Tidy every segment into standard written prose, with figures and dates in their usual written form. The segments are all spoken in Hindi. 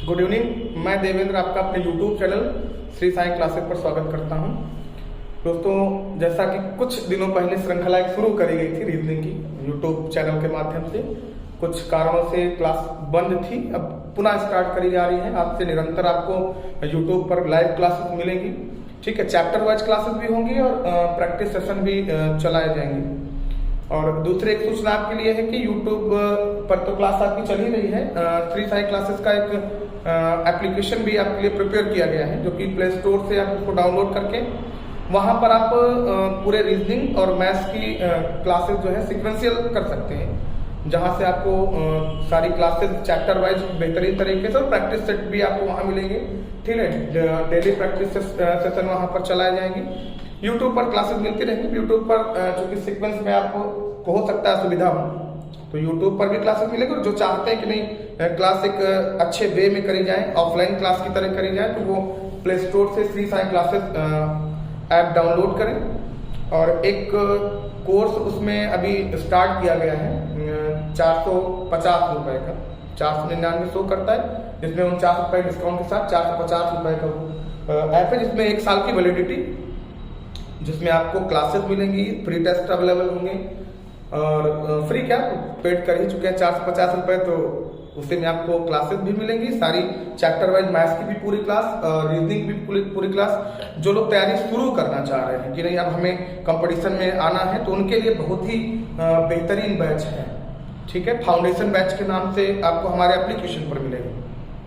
Good evening. मैं देवेंद्र आपका अपने YouTube channel Shri Sai classes पर स्वागत करता हूं। दोस्तों, जैसा कि कुछ दिनों पहले श्रृंखला एक शुरू करी गई थी रीजनिंग की YouTube चैनल के माध्यम से, कुछ कारणों से क्लास बंद थी, अब पुनः स्टार्ट करी जा रही है। आज से निरंतर आपको YouTube पर लाइव क्लासेस मिलेंगी। ठीक है, चैप्टर वाइज क्लासेस भी होंगी और प्रैक्टिस सेशन भी चलाए जाएंगे। और दूसरी एक सूचना आपके लिए है कि YouTube पर तो क्लास आपकी चल ही रही है। श्री साई क्लासेस का एक एप्लीकेशन भी आपके लिए प्रिपेयर किया गया है, जो कि प्ले स्टोर से आप उसको डाउनलोड करके वहां पर आप पूरे रीजनिंग और मैथ्स की क्लासेस जो है सिक्वेंशियल कर सकते हैं, जहां से आपको सारी क्लासेस चैप्टर वाइज बेहतरीन तरीके से और प्रैक्टिस सेट भी आपको वहां मिलेंगे। ठीक है, डेली प्रैक्टिस सेशन वहां पर चलाए जाएंगे। यूट्यूब पर क्लासेस मिलती रहेंगी। यूट्यूब पर जो कि सीक्वेंस में आपको हो सकता है सुविधा हो, तो यूट्यूब पर भी क्लासेस मिलेंगे। और जो चाहते हैं कि नहीं क्लास एक अच्छे वे में करी जाए, ऑफलाइन क्लास की तरह करी जाए, तो वो प्ले स्टोर से Shri Sai classes app download करें। और एक कोर्स उसमें अभी स्टार्ट किया गया है 450 रुपए का, 499 शो करता है, जिसमें 49 रुपए डिस्काउंट के साथ 450 रुपए का वो ऐप है, जिसमें 1 साल की वैलिडिटी, जिसमें आपको क्लासेस मिलेंगी, फ्री टेस्ट अवेलेबल होंगे और फ्री क्या पेड कर ही चुके हैं 450 रुपए, तो उसी में आपको क्लासेस भी मिलेंगी, सारी चैप्टर वाइज मैथ्स की भी पूरी क्लास और रीजनिंग भी पूरी क्लास। जो लोग तैयारी शुरू करना चाह रहे हैं कि नहीं अब हमें कंपटीशन में आना है, तो उनके लिए बहुत ही बेहतरीन बैच है। ठीक है, फाउंडेशन बैच के नाम से आपको हमारे एप्लीकेशन पर मिलेगा।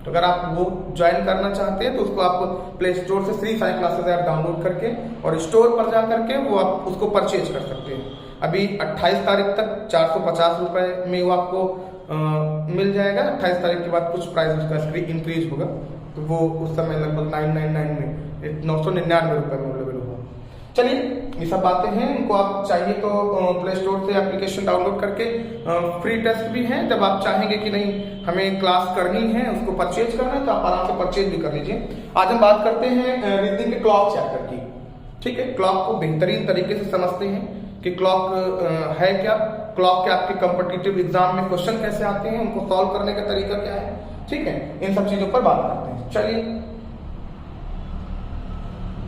तो अगर आप वो ज्वाइन करना चाहते हैं तो उसको आप प्ले स्टोर से Shri Sai classes app download करके और स्टोर पर जा करके वो आप उसको परचेज कर सकते हैं। अभी 28 तारीख तक 450 रुपए में वो आपको मिल जाएगा। 28 तारीख के बाद कुछ प्राइस उसका इंक्रीज होगा, तो वो उस समय लगभग 999 में 999 रुपए में अवेलेबल होगा। चलिए, ये सब बातें हैं, इनको आप चाहिए तो प्ले स्टोर से एप्लीकेशन डाउनलोड करके फ्री टेस्ट भी है। जब आप चाहेंगे कि नहीं हमें क्लास करनी है, उसको परचेज करना है, तो आप आराम से परचेज भी कर लीजिए। आज हम बात करते हैं रीजनिंग के क्लॉक चैप्टर की। ठीक है, क्लॉक को बेहतरीन तरीके से समझते हैं कि क्लॉक है क्या, क्लॉक के आपके कॉम्पिटिटिव एग्जाम में क्वेश्चन कैसे आते हैं, उनको सॉल्व करने का तरीका क्या है। ठीक है, इन सब चीजों पर बात करते हैं। चलिए,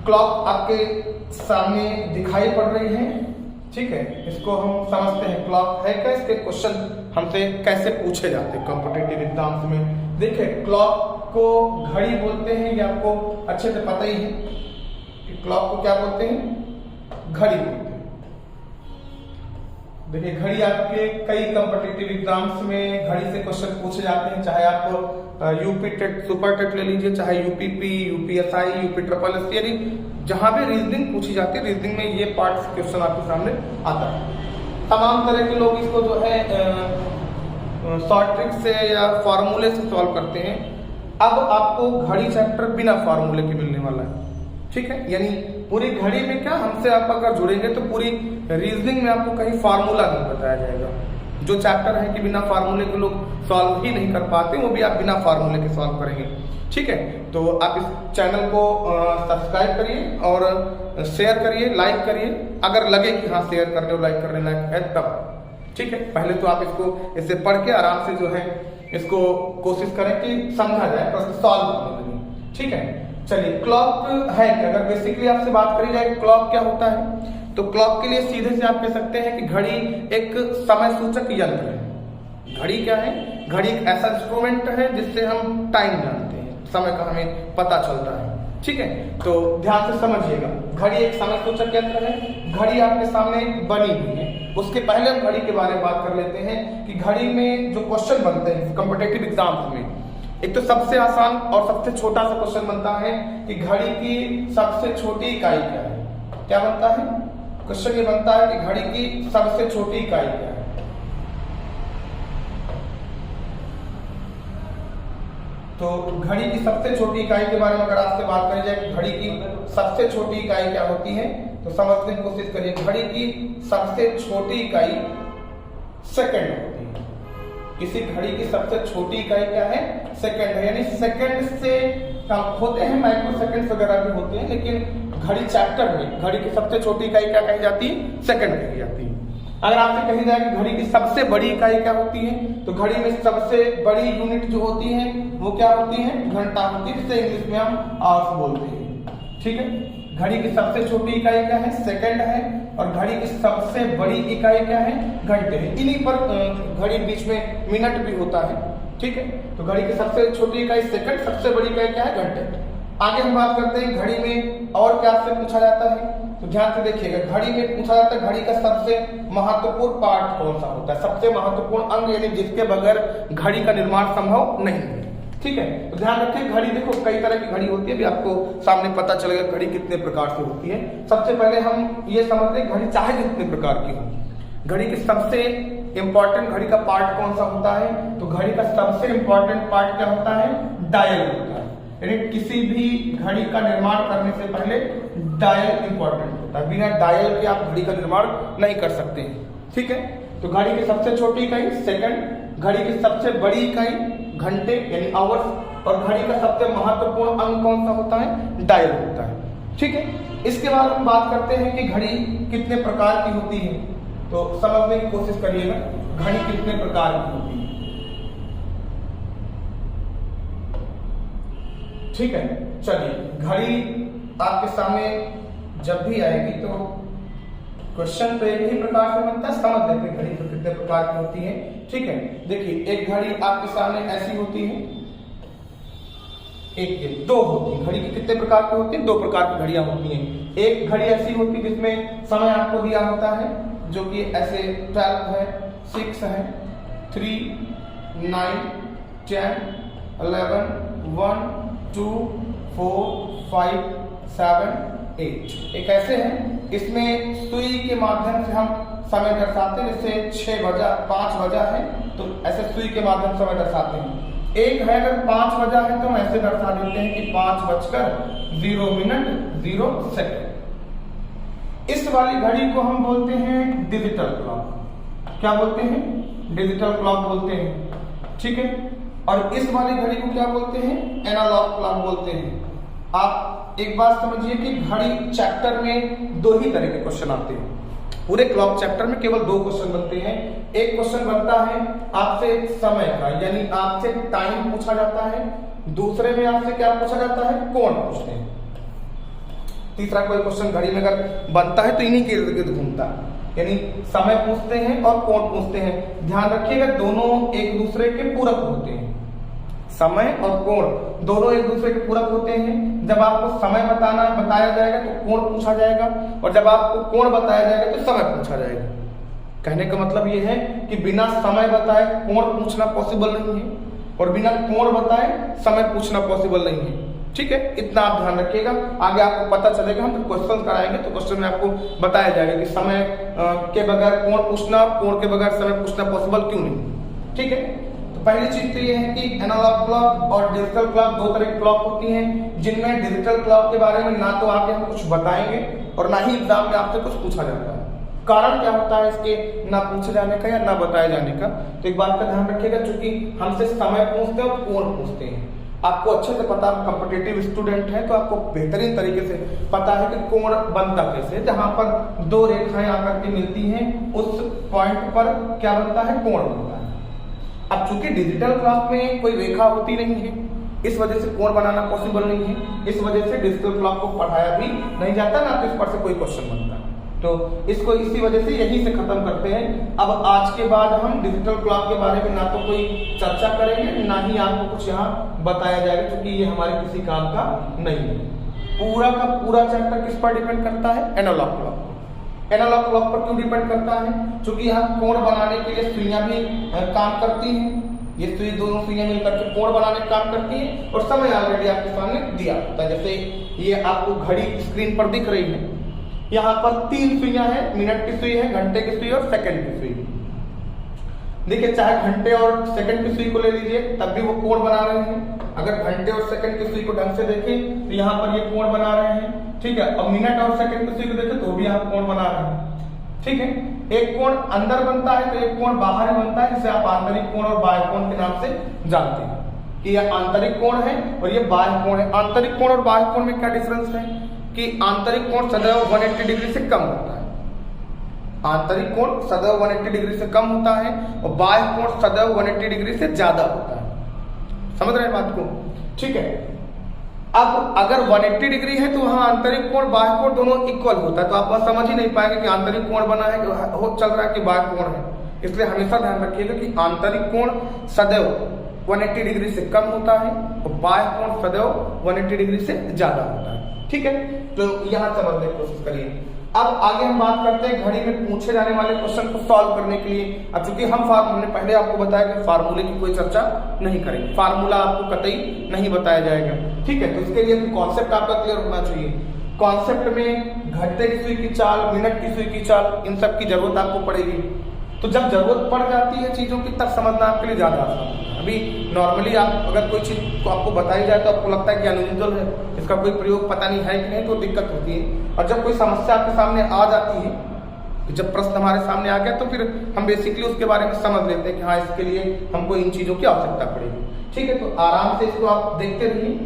क्लॉक आपके सामने दिखाई पड़ रही है। ठीक है, इसको हम समझते हैं क्लॉक है क्या, इसके क्वेश्चन हमसे कैसे पूछे जाते हैं कॉम्पिटिटिव एग्जाम्स में। देखिए, क्लॉक को घड़ी बोलते हैं, ये आपको अच्छे से पता ही है कि क्लॉक को क्या बोलते हैं, घड़ी बोलते हैं। देखिए, घड़ी आपके कई कॉम्पिटिटिव एग्जाम्स में घड़ी से क्वेश्चन पूछे जाते हैं, चाहे आप यूपी टेट सुपर टेट ले लीजिए, चाहे UPP, UPSI, UP triple S, यानी जहां भी रीजनिंग पूछी जाती है, रीजनिंग में ये पार्ट क्वेश्चन आपके सामने आता है। तमाम तरह के लोग इसको जो है शॉर्ट ट्रिक से या फॉर्मूले से सॉल्व करते हैं। अब आपको घड़ी चैप्टर बिना फॉर्मूले के मिलने वाला है। ठीक है, यानी पूरी घड़ी में क्या, हमसे आप अगर जुड़ेंगे तो पूरी रीजनिंग में आपको कहीं फार्मूला नहीं बताया जाएगा। जो चैप्टर है कि बिना फार्मूले के लोग सॉल्व ही नहीं कर पाते, वो भी आप बिना फार्मूले के सॉल्व करेंगे। ठीक है, तो आप इस चैनल को सब्सक्राइब करिए और शेयर करिए, लाइक करिए, अगर लगे कि हाँ शेयर करने और लाइक करने लायक है तब। ठीक है, पहले तो आप इसको इसे पढ़ के आराम से जो है इसको कोशिश करें कि समझा जाए, प्रश्न सॉल्व करने लगे। ठीक है, चलिए, क्लॉक है कि अगर बेसिकली आपसे बात करी जाए क्लॉक क्या होता है, तो क्लॉक के लिए सीधे से आप कह सकते हैं कि घड़ी एक समय सूचक यंत्र है। घड़ी क्या है, घड़ी एक ऐसा इंस्ट्रूमेंट है जिससे हम टाइम जानते हैं, समय का हमें पता चलता है। ठीक है, तो ध्यान से समझिएगा, घड़ी एक समय सूचक यंत्र है। घड़ी आपके सामने बनी हुई है। उसके पहले हम घड़ी के बारे में बात कर लेते हैं कि घड़ी में जो क्वेश्चन बनते हैं कॉम्पिटिटिव एग्जाम्स में, एक तो सबसे आसान और सबसे छोटा सा क्वेश्चन बनता है कि घड़ी की सबसे छोटी इकाई क्या है। क्या बनता है क्वेश्चन, ये बनता है कि घड़ी की सबसे छोटी इकाई क्या है। तो घड़ी की सबसे छोटी इकाई के बारे में अगर आपसे बात करी जाए कि घड़ी की सबसे छोटी इकाई क्या होती है, तो समझने की कोशिश करिए। घड़ी की सबसे छोटी इकाई सेकंड होती है। किसी घड़ी की सबसे छोटी इकाई क्या है, सेकंड है। यानी सेकंड से होते हैं, माइक्रो सेकंड वगैरह भी होते हैं, लेकिन घड़ी चैप्टर में घड़ी की सबसे छोटी इकाई क्या कही जाती है, सेकंड कही जाती है। अगर आपसे कही जाए कि घड़ी की सबसे बड़ी इकाई क्या होती है, तो घड़ी में सबसे बड़ी यूनिट जो होती है वो क्या होती है, घंटा होती है, जिसे इंग्लिश में हम आवर्स बोलते हैं। ठीक है, घड़ी की सबसे छोटी इकाई क्या है, सेकंड है, और घड़ी की सबसे बड़ी इकाई क्या है, घंटे है। इन्हीं पर घड़ी बीच में मिनट भी होता है। ठीक है, तो घड़ी की सबसे छोटी इकाई सेकंड, सबसे बड़ी इकाई क्या है, घंटे। आगे हम बात करते हैं घड़ी में और क्या से पूछा जाता है, तो ध्यान से देखिएगा, घड़ी में पूछा जाता है घड़ी का सबसे महत्वपूर्ण पार्ट कौन सा होता है, सबसे महत्वपूर्ण अंग, यानी जिसके बगैर घड़ी का निर्माण संभव नहीं है। ठीक है, तो ध्यान रखिए, घड़ी देखो कई तरह की घड़ी होती है, भी आपको सामने पता चलेगा घड़ी कितने प्रकार से होती है। सबसे पहले हम ये समझते हैं घड़ी चाहे कितने प्रकार की हो, घड़ी की सबसे इंपॉर्टेंट घड़ी का पार्ट कौन सा होता है, तो घड़ी का सबसे इंपॉर्टेंट पार्ट क्या होता है, डायल होता है। यानी किसी भी घड़ी का निर्माण करने से पहले डायल इंपॉर्टेंट होता है, बिना डायल के आप घड़ी का निर्माण नहीं कर सकते हैं। ठीक है, तो घड़ी की सबसे छोटी इकाई सेकंड, घड़ी की सबसे बड़ी इकाई घंटे यानी आवर्स, और घड़ी का सबसे महत्वपूर्ण अंग कौन सा होता है, डायल होता है। ठीक है, इसके बाद हम बात करते हैं कि घड़ी कितने प्रकार की होती है, तो समझने की कोशिश करिएगा घड़ी कितने प्रकार की होती है। ठीक है, चलिए, घड़ी आपके सामने जब भी आएगी तो क्वेश्चन तो एक ही प्रकार से बनता है, समझ लेते हैं घड़ी तो कितने प्रकार की होती है। ठीक है, देखिए, एक घड़ी आपके सामने ऐसी होती है, एक ये दो होती है। घड़ी की कितने प्रकार की होती है, दो प्रकार की घड़ियां होती हैं। एक घड़ी ऐसी होती है जिसमें समय आपको दिया होता है, जो कि ऐसे 12 है, 6 है, 3, 9, 10, 11, 1, 2, 4, 5, 7, 8। एक ऐसे हैं, इसमें सुई के माध्यम से हम समय दर्शाते हैं, जैसे 6 बजा, 5 बजा है तो ऐसे सुई के माध्यम से समय दर्शाते हैं। एक है अगर 5 बजा है तो हम ऐसे दर्शा देते हैं कि 5:0:0 इस वाली घड़ी को हम बोलते हैं डिजिटल क्लॉक। क्या बोलते हैं, डिजिटल क्लॉक बोलते हैं। ठीक है, और इस वाली घड़ी को क्या बोलते हैं, एनालॉग क्लॉक बोलते हैं। आप एक बात समझिए कि घड़ी चैप्टर में दो ही तरह के क्वेश्चन आते हैं, पूरे क्लॉक चैप्टर में केवल 2 क्वेश्चन बनते हैं। एक क्वेश्चन बनता है आपसे समय का, यानी आपसे टाइम पूछा जाता है, दूसरे में आपसे क्या पूछा जाता है, कोण पूछते हैं। तीसरा कोई क्वेश्चन घड़ी में अगर बनता है तो इन्हीं के इर्द गिर्द घूमता है, यानी समय पूछते हैं और कोण पूछते हैं। ध्यान रखिएगा, दोनों एक दूसरे के पूरक होते हैं, समय और कोण दोनों एक दूसरे के पूरक होते हैं। जब आपको समय बताया जाएगा तो कोण पूछा जाएगा, और जब आपको कोण बताया जाएगा तो समय पूछा जाएगा। कहने का मतलब ये है कि बिना समय बताए कोण पूछना पॉसिबल नहीं है, और बिना कोण बताए समय पूछना पॉसिबल नहीं है। ठीक है, इतना आप ध्यान रखिएगा। आगे आपको पता चलेगा, हम क्वेश्चन कराएंगे तो क्वेश्चन में आपको बताया जाएगा कि समय के बगैर कोण पूछना, कोण के बगैर समय पूछना पॉसिबल क्यों नहीं। ठीक है, पहली चीज तो ये है कि एनालॉग क्लॉक और डिजिटल क्लॉक 2 तरह की क्लॉक होती हैं, जिनमें डिजिटल क्लॉक के बारे में ना तो आगे हम कुछ बताएंगे और ना ही एग्जाम में आपसे कुछ पूछा जाता है। कारण क्या होता है इसके ना पूछे जाने का या ना बताए जाने का, तो एक बात का ध्यान रखिएगा, चूंकि हमसे समय पूछते हैं और कोण पूछते हैं। आपको अच्छे से पता, कॉम्पिटिटिव स्टूडेंट है तो आपको बेहतरीन तरीके से पता है कि कोण बनता कैसे, जहां पर 2 रेखाएं आकर के मिलती हैं उस पॉइंट पर क्या बनता है, कोण बनता है। अब चूंकि डिजिटल क्लॉक में कोई रेखा होती नहीं है, इस वजह से कोण बनाना पॉसिबल नहीं है, इस वजह से डिजिटल क्लॉक को पढ़ाया भी नहीं जाता, ना तो इस पर से कोई क्वेश्चन बनता। तो इसको इसी वजह से यहीं से खत्म करते हैं। अब आज के बाद हम डिजिटल क्लॉक के बारे में ना तो कोई चर्चा करेंगे, ना ही आपको कुछ यहाँ बताया जाएगा, क्योंकि ये हमारे किसी काम का नहीं है। पूरा का पूरा चैप्टर किस पर डिपेंड करता है, एनालॉग क्लॉक। एनालॉग क्लॉक पर क्यों डिपेंड करता है, क्योंकि यहाँ कोण बनाने के लिए सुइयां भी काम करती हैं। ये सुई, दोनों सुइयां मिलकर के कोण बनाने का काम करती हैं, और समय ऑलरेडी आपके सामने दिया होता है। जैसे ये आपको घड़ी स्क्रीन पर दिख रही है, यहाँ पर 3 सुइयां हैं, मिनट की सुई है, घंटे की सुई और सेकंड की सुई। देखिए, चाहे घंटे और सेकंड की सुई को ले लीजिए, तब भी वो कोण बना रहे हैं। अगर घंटे और सेकंड की सुई को ढंग से देखें तो यहाँ पर ये कोण बना रहे हैं। ठीक है, और मिनट और सेकंड की सुई को देखें तो भी यहाँ कोण बना रहे हैं। ठीक है, एक कोण अंदर बनता है तो एक कोण बाहर बनता है, जिसे आप आंतरिक कोण और बाह्य कोण के नाम से जानते हैं कि यह आंतरिक कोण है और ये बाह्य कोण है। आंतरिक कोण और बाह्य कोण में क्या डिफरेंस है कि आंतरिक कोण सदैव 180 डिग्री से कम होता है, आंतरिक कोण सदैव 180 डिग्री से कम होता है और बाह्य कोण सदैव 180 डिग्री से ज्यादा होता है। समझ रहे हैं बात को? ठीक है। अब अगर 180 डिग्री है तो वहां आंतरिक कोण बाह्य कोण दोनों इक्वल होता है, तो आप बस समझ ही नहीं पाएंगे कि आंतरिक कोण बना है हो चल रहा है कि बाह्य कोण है। इसलिए हमेशा ध्यान रखिएगा कि आंतरिक कोण सदैव 180 डिग्री से कम होता है और बाह्य कोण सदैव 180 डिग्री से ज्यादा होता है। ठीक है, तो यहां समझने की कोशिश करिए। अब आगे हम बात करते हैं घड़ी में पूछे जाने वाले क्वेश्चन को सॉल्व करने के लिए। अब चूंकि हमने पहले आपको बताया कि फार्मूले की कोई चर्चा नहीं करेंगे, फार्मूला आपको कतई नहीं बताया जाएगा। ठीक है, तो इसके लिए कॉन्सेप्ट आपका क्लियर होना चाहिए। कॉन्सेप्ट में घंटे की सुई की चाल, मिनट की सुई की चाल, इन सब की जरूरत आपको पड़ेगी। तो जब जरूरत पड़ जाती है चीजों की तब समझना आपके लिए ज्यादा आसान है। अभी नॉर्मली आप अगर कोई चीज को आपको बताई जाए तो आपको लगता है कि अनयूजुअल है, इसका कोई प्रयोग पता नहीं है कि नहीं, तो दिक्कत होती है। और जब कोई समस्या आपके सामने आ जाती है, जब प्रश्न हमारे सामने आ गया तो फिर हम बेसिकली उसके बारे में समझ लेते हैं कि हाँ इसके लिए हमको इन चीजों की आवश्यकता पड़ेगी। ठीक है, तो आराम से इसको आप देखते रहिए।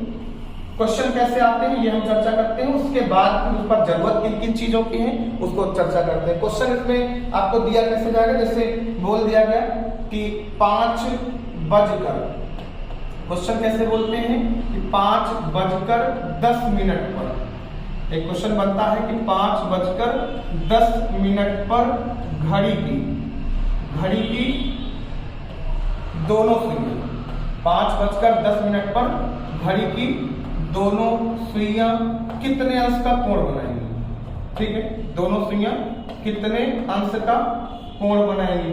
क्वेश्चन कैसे आते हैं ये हम चर्चा करते हैं, उसके बाद फिर उस पर जरूरत किन किन चीजों की है उसको चर्चा करते हैं। क्वेश्चन इसमें आपको दिया कैसे जाएगा, जैसे बोल दिया गया कि 5 बजकर, क्वेश्चन कैसे बोलते हैं कि 5:10 पर एक क्वेश्चन बनता है कि 5:10 पर घड़ी की दोनों सुइयां, 5:10 पर घड़ी की दोनों सुइयां कितने अंश का कोण बनाएंगी। ठीक है, दोनों सुइयां कितने अंश का कोण बनाएंगी,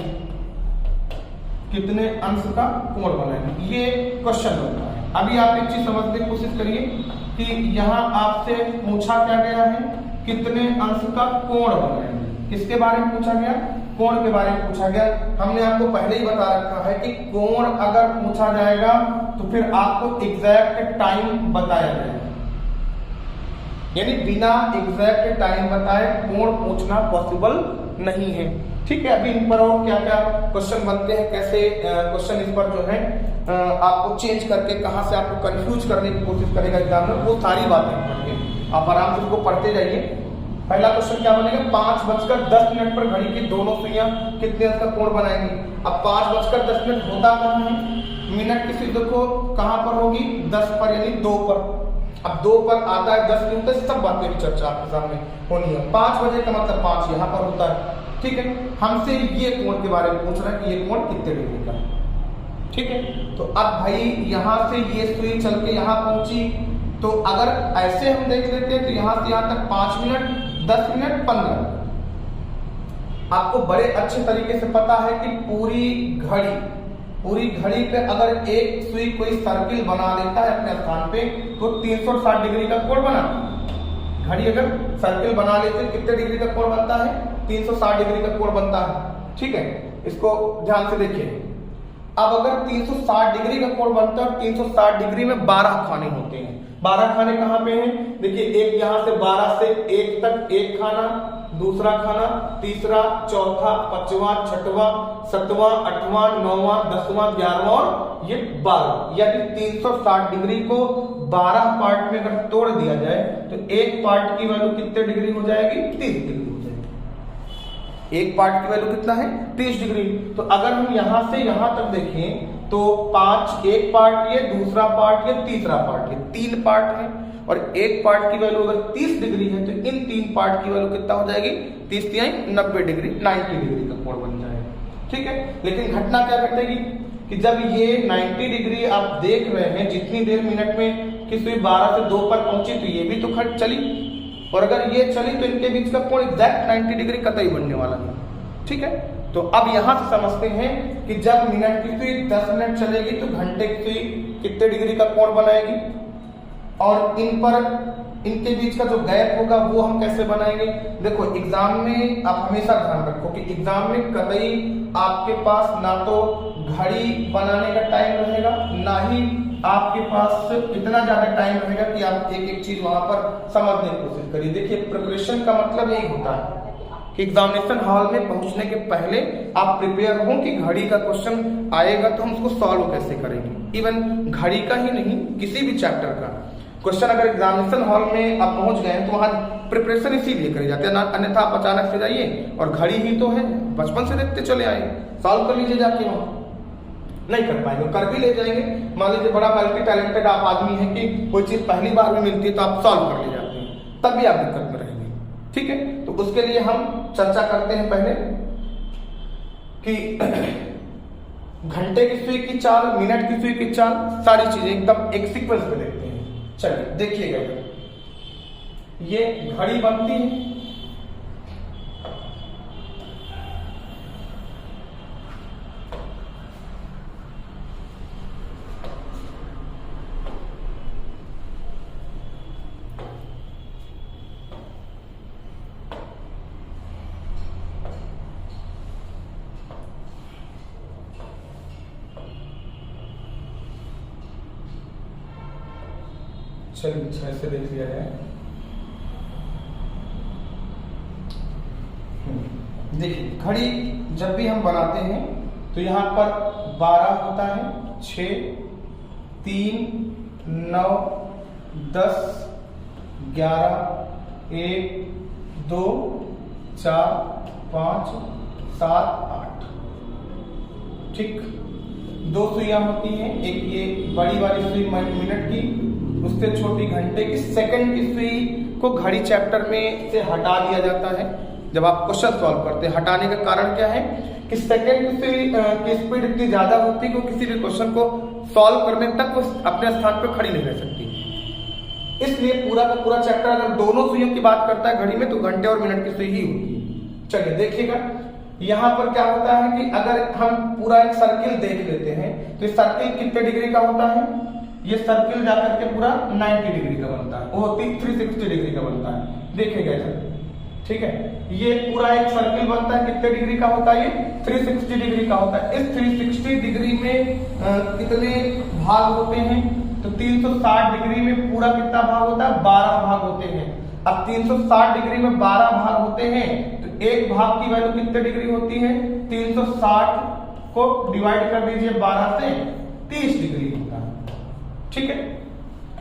कितने अंश का कोण बनाएंगे, ये क्वेश्चन बनता है। अभी आप एक चीज समझने की कोशिश करिए कि यहाँ आपसे पूछा क्या गया है, कितने अंश का कोण बनाएंगे। किसके बारे में पूछा गया? कोण के बारे में पूछा गया। हमने आपको पहले ही बता रखा है कि कोण अगर पूछा जाएगा तो फिर आपको एग्जैक्ट टाइम बताया जाएगा, यानी बिना एग्जैक्ट टाइम बताए कोण पूछना पॉसिबल नहीं है। ठीक है, अभी इन पर और क्या क्या क्वेश्चन बनते हैं, कैसे क्वेश्चन इस पर जो है आपको चेंज करके कहां से आपको कंफ्यूज करने की कोशिश करेगा एग्जामिनर, वो सारी बातें पढ़ेंगे। आप आराम से उसको पढ़ते जाइए। पहला क्वेश्चन क्या बनेगा, 5:10 पर घड़ी की दोनों सुइयां कितने अंश का कोण बनाएंगी। अब 5:10 होता कहाँ है, मिनट की सुई देखो कहां पर होगी, 10 पर यानी 2 पर। अब 2 पर आता है, 10 नहीं होता, सब बातें की चर्चा आपके सामने होनी है। 5 बजे का मतलब 5 यहाँ पर होता है। ठीक है, हमसे ये कोण के बारे में पूछ रहा है कि ये कोण कितने डिग्री का। ठीक है, तो अब भाई यहां से ये सुई चल के यहां पहुंची, तो अगर ऐसे हम देख लेते हैं तो यहां से यहां तक 5 मिनट, 10 मिनट, 15। आपको बड़े अच्छे तरीके से पता है कि पूरी घड़ी पे अगर एक सुई कोई सर्किल बना लेता है अपने स्थान पे तो 360 डिग्री का कोण बना। घड़ी अगर सर्किल बना लेते कितने डिग्री का कोण बनता है, 360 डिग्री का कोण बनता है। ठीक है, इसको ध्यान से देखिए। अब अगर 360 डिग्री का कोण बनता है, 360 डिग्री में 12 खाने होते हैं। 12 खाने कहाँ पे हैं, देखिए एक यहाँ से 12 से 1 तक एक खाना, दूसरा खाना, तीसरा, चौथा, पांचवा, छठवां, 7वां, 8वां, 9वां, 10वां, 11वां और ये 12, यानी 360 डिग्री को 12 पार्ट में अगर तोड़ दिया जाए तो एक पार्ट की वैल्यू कितने डिग्री हो जाएगी, 30 डिग्री हो जाएगी। एक पार्ट की वैल्यू कितना है, 30 डिग्री। तो अगर हम यहां से यहां तक देखें तो 5, एक पार्ट ये, दूसरा पार्ट ये, तीसरा पार्ट ये, 3 पार्ट है और एक पार्ट की वैल्यू अगर 30 डिग्री है तो इन 3 पार्ट की वैल्यू कितना हो जाएगी, 30 तिहाई 90 डिग्री, 90 डिग्री का कोण बन जाएगा। ठीक है, लेकिन घटना क्या घटेगी कि जब ये 90 डिग्री आप देख रहे हैं, जितनी देर मिनट में कि सुई 12 से 2 पर पहुंची तो ये भी तो खट चली, और अगर ये चली तो इनके बीच का कोण एग्जैक्ट 90 डिग्री कतई बनने वाला है। ठीक है, तो अब यहां से समझते हैं कि जब मिनट की सुई 10 मिनट चलेगी तो घंटे की सुई कितने डिग्री का कोण बनाएगी, और इनके बीच का जो गैप होगा वो हम कैसे बनाएंगे। देखो एग्जाम में आप हमेशा ध्यान रखो कि एग्जाम में कतई आपके पास ना तो घड़ी बनाने का टाइम रहेगा, ना ही आपके पास इतना ज्यादा टाइम रहेगा कि आप एक एक चीज वहां पर समझने की कोशिश करिए। देखिए प्रिपरेशन का मतलब यही होता है कि एग्जामिनेशन हॉल में पहुंचने के पहले आप प्रिपेयर हो कि घड़ी का क्वेश्चन आएगा तो हम उसको सॉल्व कैसे करेंगे। इवन घड़ी का ही नहीं, किसी भी चैप्टर का। क्वेश्चन अगर एग्जामिनेशन हॉल में आप पहुंच गए हैं तो वहां प्रिपरेशन इसीलिए करी जाती है, अन्यथा आप अचानक से जाइए और घड़ी ही तो है, बचपन से देखते चले आए, सॉल्व कर लीजिए जाके, वहां नहीं कर पाएंगे, कर भी ले जाएंगे। मान लीजिए बड़ा मल्टी टैलेंटेड आप आदमी है कि कोई चीज पहली बार में मिलती है तो आप सॉल्व कर ले जाते हैं, तब भी आप दिक्कत में रहेंगे। ठीक है, तो उसके लिए हम चर्चा करते हैं पहले कि घंटे की सुई की चाल, मिनट की सुई की चाल, सारी चीजें एकदम एक सीक्वेंस पे देखते हैं। चलिए देखिएगा, ये घड़ी बनती है, चलिए अच्छा से देख लिया है। देखिए घड़ी जब भी हम बनाते हैं तो यहाँ पर 12 होता है, 6, 3, 9, 10, 11, 1, 2, 4, 5, 7, 8। ठीक, 2 सुइयां होती हैं, एक ये बड़ी वाली सुई मिनट की, उससे छोटी घंटे की, सेकंड की सुई को घड़ी चैप्टर में से हटा दिया जाता है जब आप क्वेश्चन सॉल्व करते हैं। हटाने का कारण क्या है कि सेकंड की सुई की स्पीड इतनी ज्यादा होती है कि किसी भी क्वेश्चन को सॉल्व करने तक वो अपने स्थान पर खड़ी नहीं रह सकती। इसलिए पूरा का पूरा चैप्टर अगर दोनों सुइयों की बात करता है घड़ी में तो घंटे और मिनट की सुई ही होती है। चलिए देखिएगा, यहाँ पर क्या होता है कि अगर हम पूरा एक सर्किल देख लेते हैं तो ये सर्किल कितने डिग्री का होता है, ये सर्किल जाकर के पूरा 90 डिग्री का बनता है, वो 360 डिग्री का बनता है। देखिएगा इधर, ठीक है, ये पूरा एक सर्किल बनता है, कितने डिग्री का होता है, ये 360 डिग्री का होता है। इस 360 डिग्री में कितने भाग होते हैं, तो 360 डिग्री में पूरा कितना भाग होता है, 12 भाग होते हैं। अब 360 डिग्री में 12 भाग होते हैं तो एक भाग की वैल्यू कितने डिग्री होती है, 360 को डिवाइड कर दीजिए 12 से, 30 डिग्री होता है। ठीक है,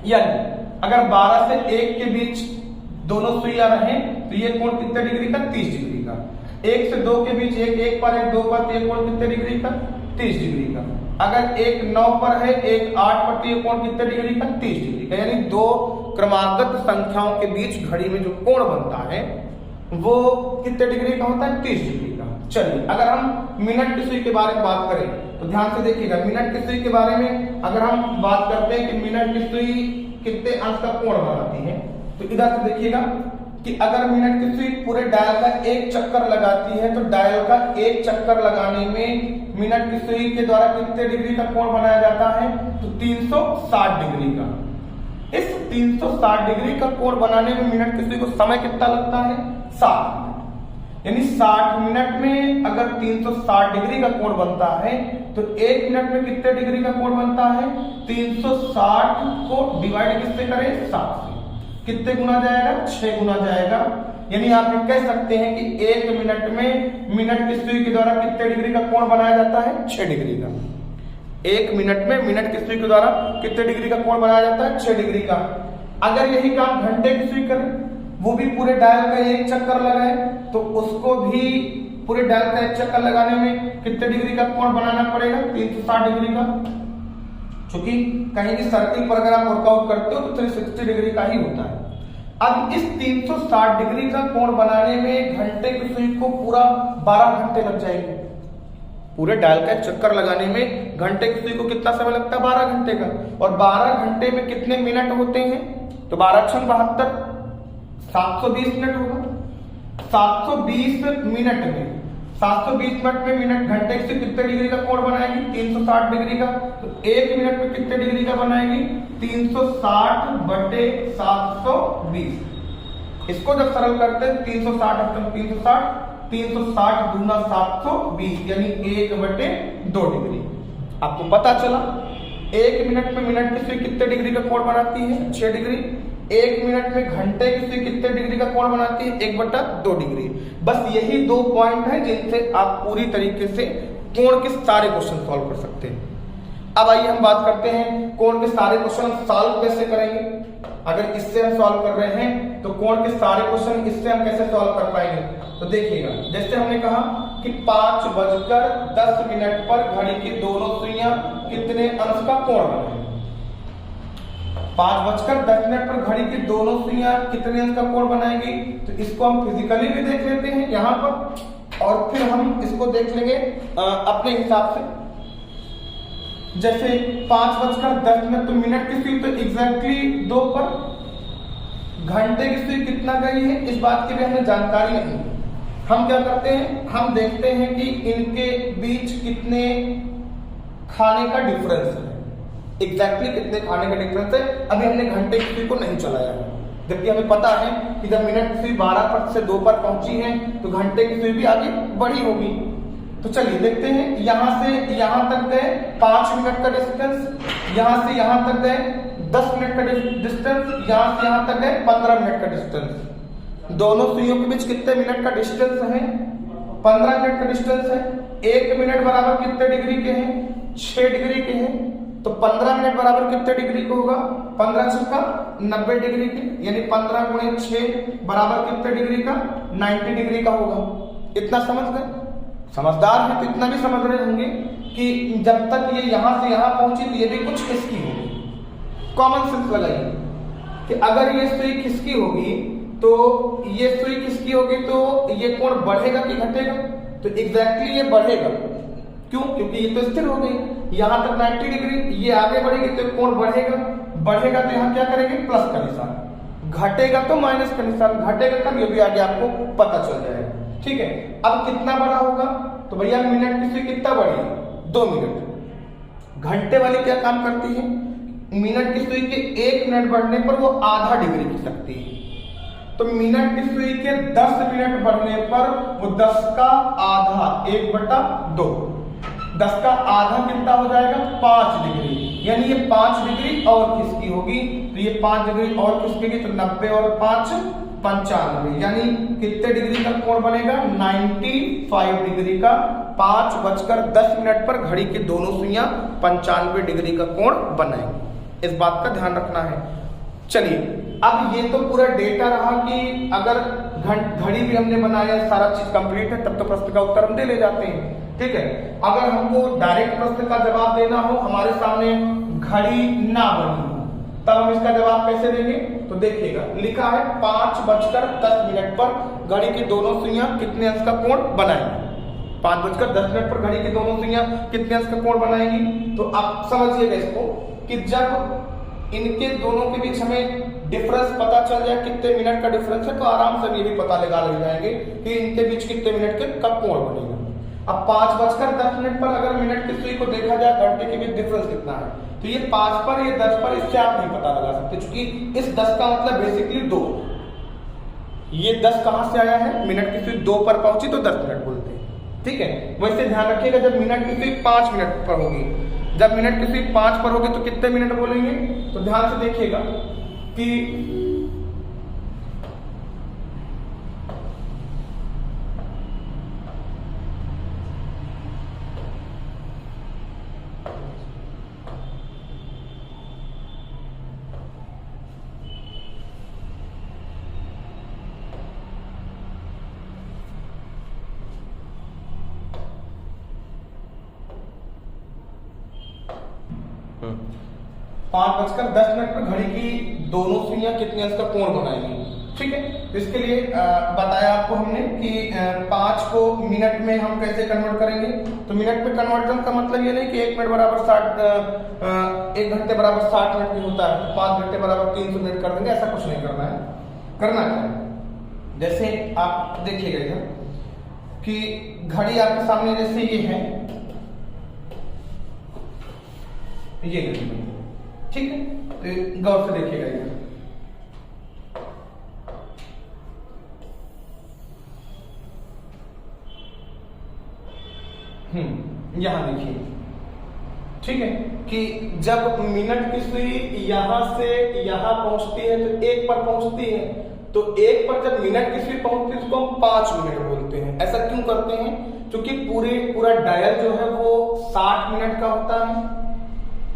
यानी अगर 12 से 1 के बीच दोनों सुइयां रहे तो ये कोण कितने डिग्री का, 30 डिग्री का। 1 से 2 के बीच एक पर एक 2 पर, तो ये कोण कितने डिग्री का, 30 डिग्री का। अगर एक 9 पर है, एक 8 पर, तो ये कोण कितने डिग्री का, 30 डिग्री का। यानी दो क्रमागत संख्याओं के बीच घड़ी में जो कोण बनता है वो कितने डिग्री का होता है, 30 डिग्री का। चलिए अगर हम मिनट की सुई के बारे में बात करें तो ध्यान से देखिएगा, मिनट की सुई के बारे में अगर हम बात करते हैं कि मिनट की सुई कितने अंश का कोण बनाती है, तो इधर से देखिएगा कि अगर मिनट की सुई पूरे डायल का एक चक्कर लगाती है तो डायल का एक चक्कर लगाने में मिनट की सुई के द्वारा कितने डिग्री का कोण बनाया जाता है, तो 360 डिग्री का। इस 360 डिग्री का कोण बनाने में मिनट की सुई को समय कितना लगता है, 60 मिनट। यानी 60 मिनट में अगर 360 डिग्री का कोण बनता है तो 1 मिनट में कितने डिग्री का कोण बनता है, 360 को डिवाइड किससे करें, 7 से। कितने गुना जाएगा, 6 गुना जाएगा। यानी आप ये कह सकते हैं कि 1 मिनट में मिनट की सुई के द्वारा कितने डिग्री का कोण बनाया जाता है, 6 डिग्री का। 1 मिनट में मिनट की सुई के द्वारा कितने डिग्री का कोण बनाया जाता है, 6 डिग्री का। अगर यही काम घंटे की सुई करें, वो भी पूरे डायल का एक चक्कर लगाए, तो उसको भी पूरे डायल का एक चक्कर लगाने में कितने डिग्री का कोण बनाना पड़ेगा, 360 डिग्री का। क्योंकि कहीं भी सर्किल पर अगर आप वर्कआउट करते हो तो 360 डिग्री का ही होता है। अब इस 360 डिग्री का कोण बनाने में घंटे की सुई को पूरा 12 घंटे लग जाएंगे। पूरे डायल का एक चक्कर लगाने में घंटे की सुई को कितना समय लगता है, 12 घंटे का। और 12 घंटे में कितने मिनट होते हैं, तो 12 × 72, 720 मिनट होगा। 720 मिनट में 720 मिनट में मिनट घंटे से कितने डिग्री का कोण बनाएगी, 360 डिग्री का। तो 1 मिनट में कितने डिग्री का बनाएगी, 360 बटे 720। इसको जब सरल करते हैं 360 360 दूना 720 यानी 1/2 डिग्री। आपको पता चला 1 मिनट में मिनट की सुई कितने डिग्री का कोण बनाती है, 6 डिग्री। 1 मिनट में घंटे की सुई कितने डिग्री का कोण बनाती है, 1/2 डिग्री। बस यही 2 पॉइंट है जिनसे आप पूरी तरीके से कोण के सारे क्वेश्चन सॉल्व कर सकते हैं। अब आइए हम बात करते हैं कोण के सारे क्वेश्चन सॉल्व कैसे करेंगे। अगर इससे हम सॉल्व कर रहे हैं तो कोण के सारे क्वेश्चन इससे हम कैसे सॉल्व कर पाएंगे? तो देखिएगा, जैसे हमने कहा कि 5:10 पर घड़ी की दोनों सुइयां कितने अंश का कोण बनाएंगे। 5:10 पर घड़ी की दोनों सुइयां कितने अंश का कोण बनाएंगी? तो इसको हम फिजिकली भी देख लेते हैं यहाँ पर, और फिर हम इसको देख लेंगे अपने हिसाब से। जैसे 5:10 तो मिनट की सुई तो एग्जैक्टली 2 पर, घंटे की सुई कितना गई है इस बात की भी हमें जानकारी नहीं। हम क्या करते हैं, हम देखते हैं कि इनके बीच कितने खाने का डिफरेंस है, एग्जैक्टली कितने खाने का डिफरेंस है। अभी हमने घंटे की सुई को नहीं चलाया है, जबकि हमें पता है कि जब मिनट की सुई 12 पर से 2 पर पहुंची है तो घंटे की सुई भी आगे बढ़ी होगी। तो चलिए देखते हैं, यहां से यहां तक गए 5 मिनट का डिस्टेंस, यहां से यहां तक गए 10 मिनट का डिस्टेंस, यहां से यहां तक गए 15 मिनट का डिस्टेंस। दोनों सुइयों के बीच कितने मिनट का डिस्टेंस है? 15 मिनट का डिस्टेंस है। 1 मिनट बराबर कितने डिग्री के हैं? 6 डिग्री के हैं। तो 15 मिनट बराबर कितने डिग्री का होगा? 15 छक्का 90 डिग्री के, यानी 15 गुणे 6 बराबर कितने डिग्री का? 90 डिग्री का होगा। इतना समझ गए? समझदार है तो इतना भी समझ रहे होंगे कि जब तक ये यहां से यहां पहुंची तो ये भी कुछ खिसकी होगी। कॉमन सेंस लगाइए कि अगर ये सुई खिसकी होगी तो ये सुई खिसकी होगी तो ये कोण बढ़ेगा कि घटेगा? तो एग्जैक्टली ये बढ़ेगा। क्यों? क्योंकि ये तो स्थिर हो गई, यहां तक 90 डिग्री, ये आगे बढ़ेगी तो कोण बढ़ेगा। बढ़ेगा तो यहां क्या करेंगे? प्लस का निशान, घटेगा तो माइनस का निशान, घटेगा तब ये भी आगे आपको पता चल जाएगा। ठीक है, अब कितना बड़ा होगा? तो भैया मिनट की सुई कितना बड़ी है? 2 मिनट। घंटे वाली क्या काम करती है? मिनट की सुई के 1 मिनट बढ़ने पर वो आधा डिग्री खिसकती है। तो मिनट की सुई के 10 मिनट बढ़ने पर वो 10 का आधा 1/2, 10 का आधा कितना हो जाएगा? 5 डिग्री, यानी ये 5 डिग्री और खिसकी होगी। तो ये 5 डिग्री और खिसकेगी तो 90 और 5 95, यानी कितने डिग्री का कोण बनेगा? 95 डिग्री का। 5:10 पर घड़ी की दोनों सुइयां 95 डिग्री का कोण बनाएंगे। इस बात का ध्यान रखना है। चलिए, अब ये तो पूरा डेटा रहा कि अगर घड़ी भी हमने बनाया, सारा चीज कंप्लीट है, तब तो प्रश्न का उत्तर हम दे ले जाते हैं। ठीक है, अगर हमको डायरेक्ट प्रश्न का जवाब देना हो, हमारे सामने घड़ी ना बनी हो, तब हम इसका जवाब कैसे देंगे? तो देखिएगा, लिखा है 5:10 पर घड़ी की दोनों सुइयां कितने अंश का कोण बनाएंगी। 5:10 पर घड़ी की दोनों सुइयां कितने अंश का कोण बनाएंगी? तो आप समझिएगा इसको कि जब इनके दोनों के बीच हमें डिफरेंस पता चल जाए कितने मिनट का डिफरेंस है, तो आराम से ये भी पता लगा ले जाएंगे कि इनके बीच कितने मिनट का कोण बनेगा। अब 5:10 पर अगर मिनट की सुई को देखा जाए, घंटे के बीच डिफरेंस कितना है, तो ये 5 पर, ये 10 पर, इससे आप नहीं पता लगा सकते, क्योंकि इस 10 का मतलब बेसिकली 2। ये 10 कहां से आया है? मिनट की सुई 2 पर पहुंची तो 10 मिनट बोलते हैं। ठीक है, वैसे ध्यान रखिएगा, जब मिनट की सुई 5 मिनट पर होगी, जब मिनट की सुई 5 पर होगी तो कितने मिनट बोलेंगे? तो ध्यान से देखिएगा कि पांच बजकर 10 मिनट पर घड़ी की दोनों सुइयां कितने अंश का कोण बनाएंगी। ठीक है, तो इसके लिए बताया आपको हमने कि 5 को मिनट में हम कैसे कन्वर्ट करेंगे। तो मिनट में कन्वर्जन का मतलब ये नहीं कि 1 मिनट बराबर 60, 1 घंटे बराबर 60 मिनट भी होता है, 5 घंटे बराबर 300 मिनट कर देंगे, ऐसा कुछ नहीं करना है। करना क्या है, जैसे आप देखिएगा इधर कि घड़ी आपके सामने जैसे ये है, ये घड़ी, ठीक है, तो गौर से देखिएगा इधर, यहां देखिए, ठीक है, कि जब मिनट की सुई यहां से यहां पहुंचती है तो 1 पर पहुंचती है, तो 1 पर जब मिनट की सुई पहुंचती है उसको हम 5 मिनट बोलते हैं। ऐसा क्यों करते हैं? क्योंकि पूरा डायल जो है वो 60 मिनट का होता है।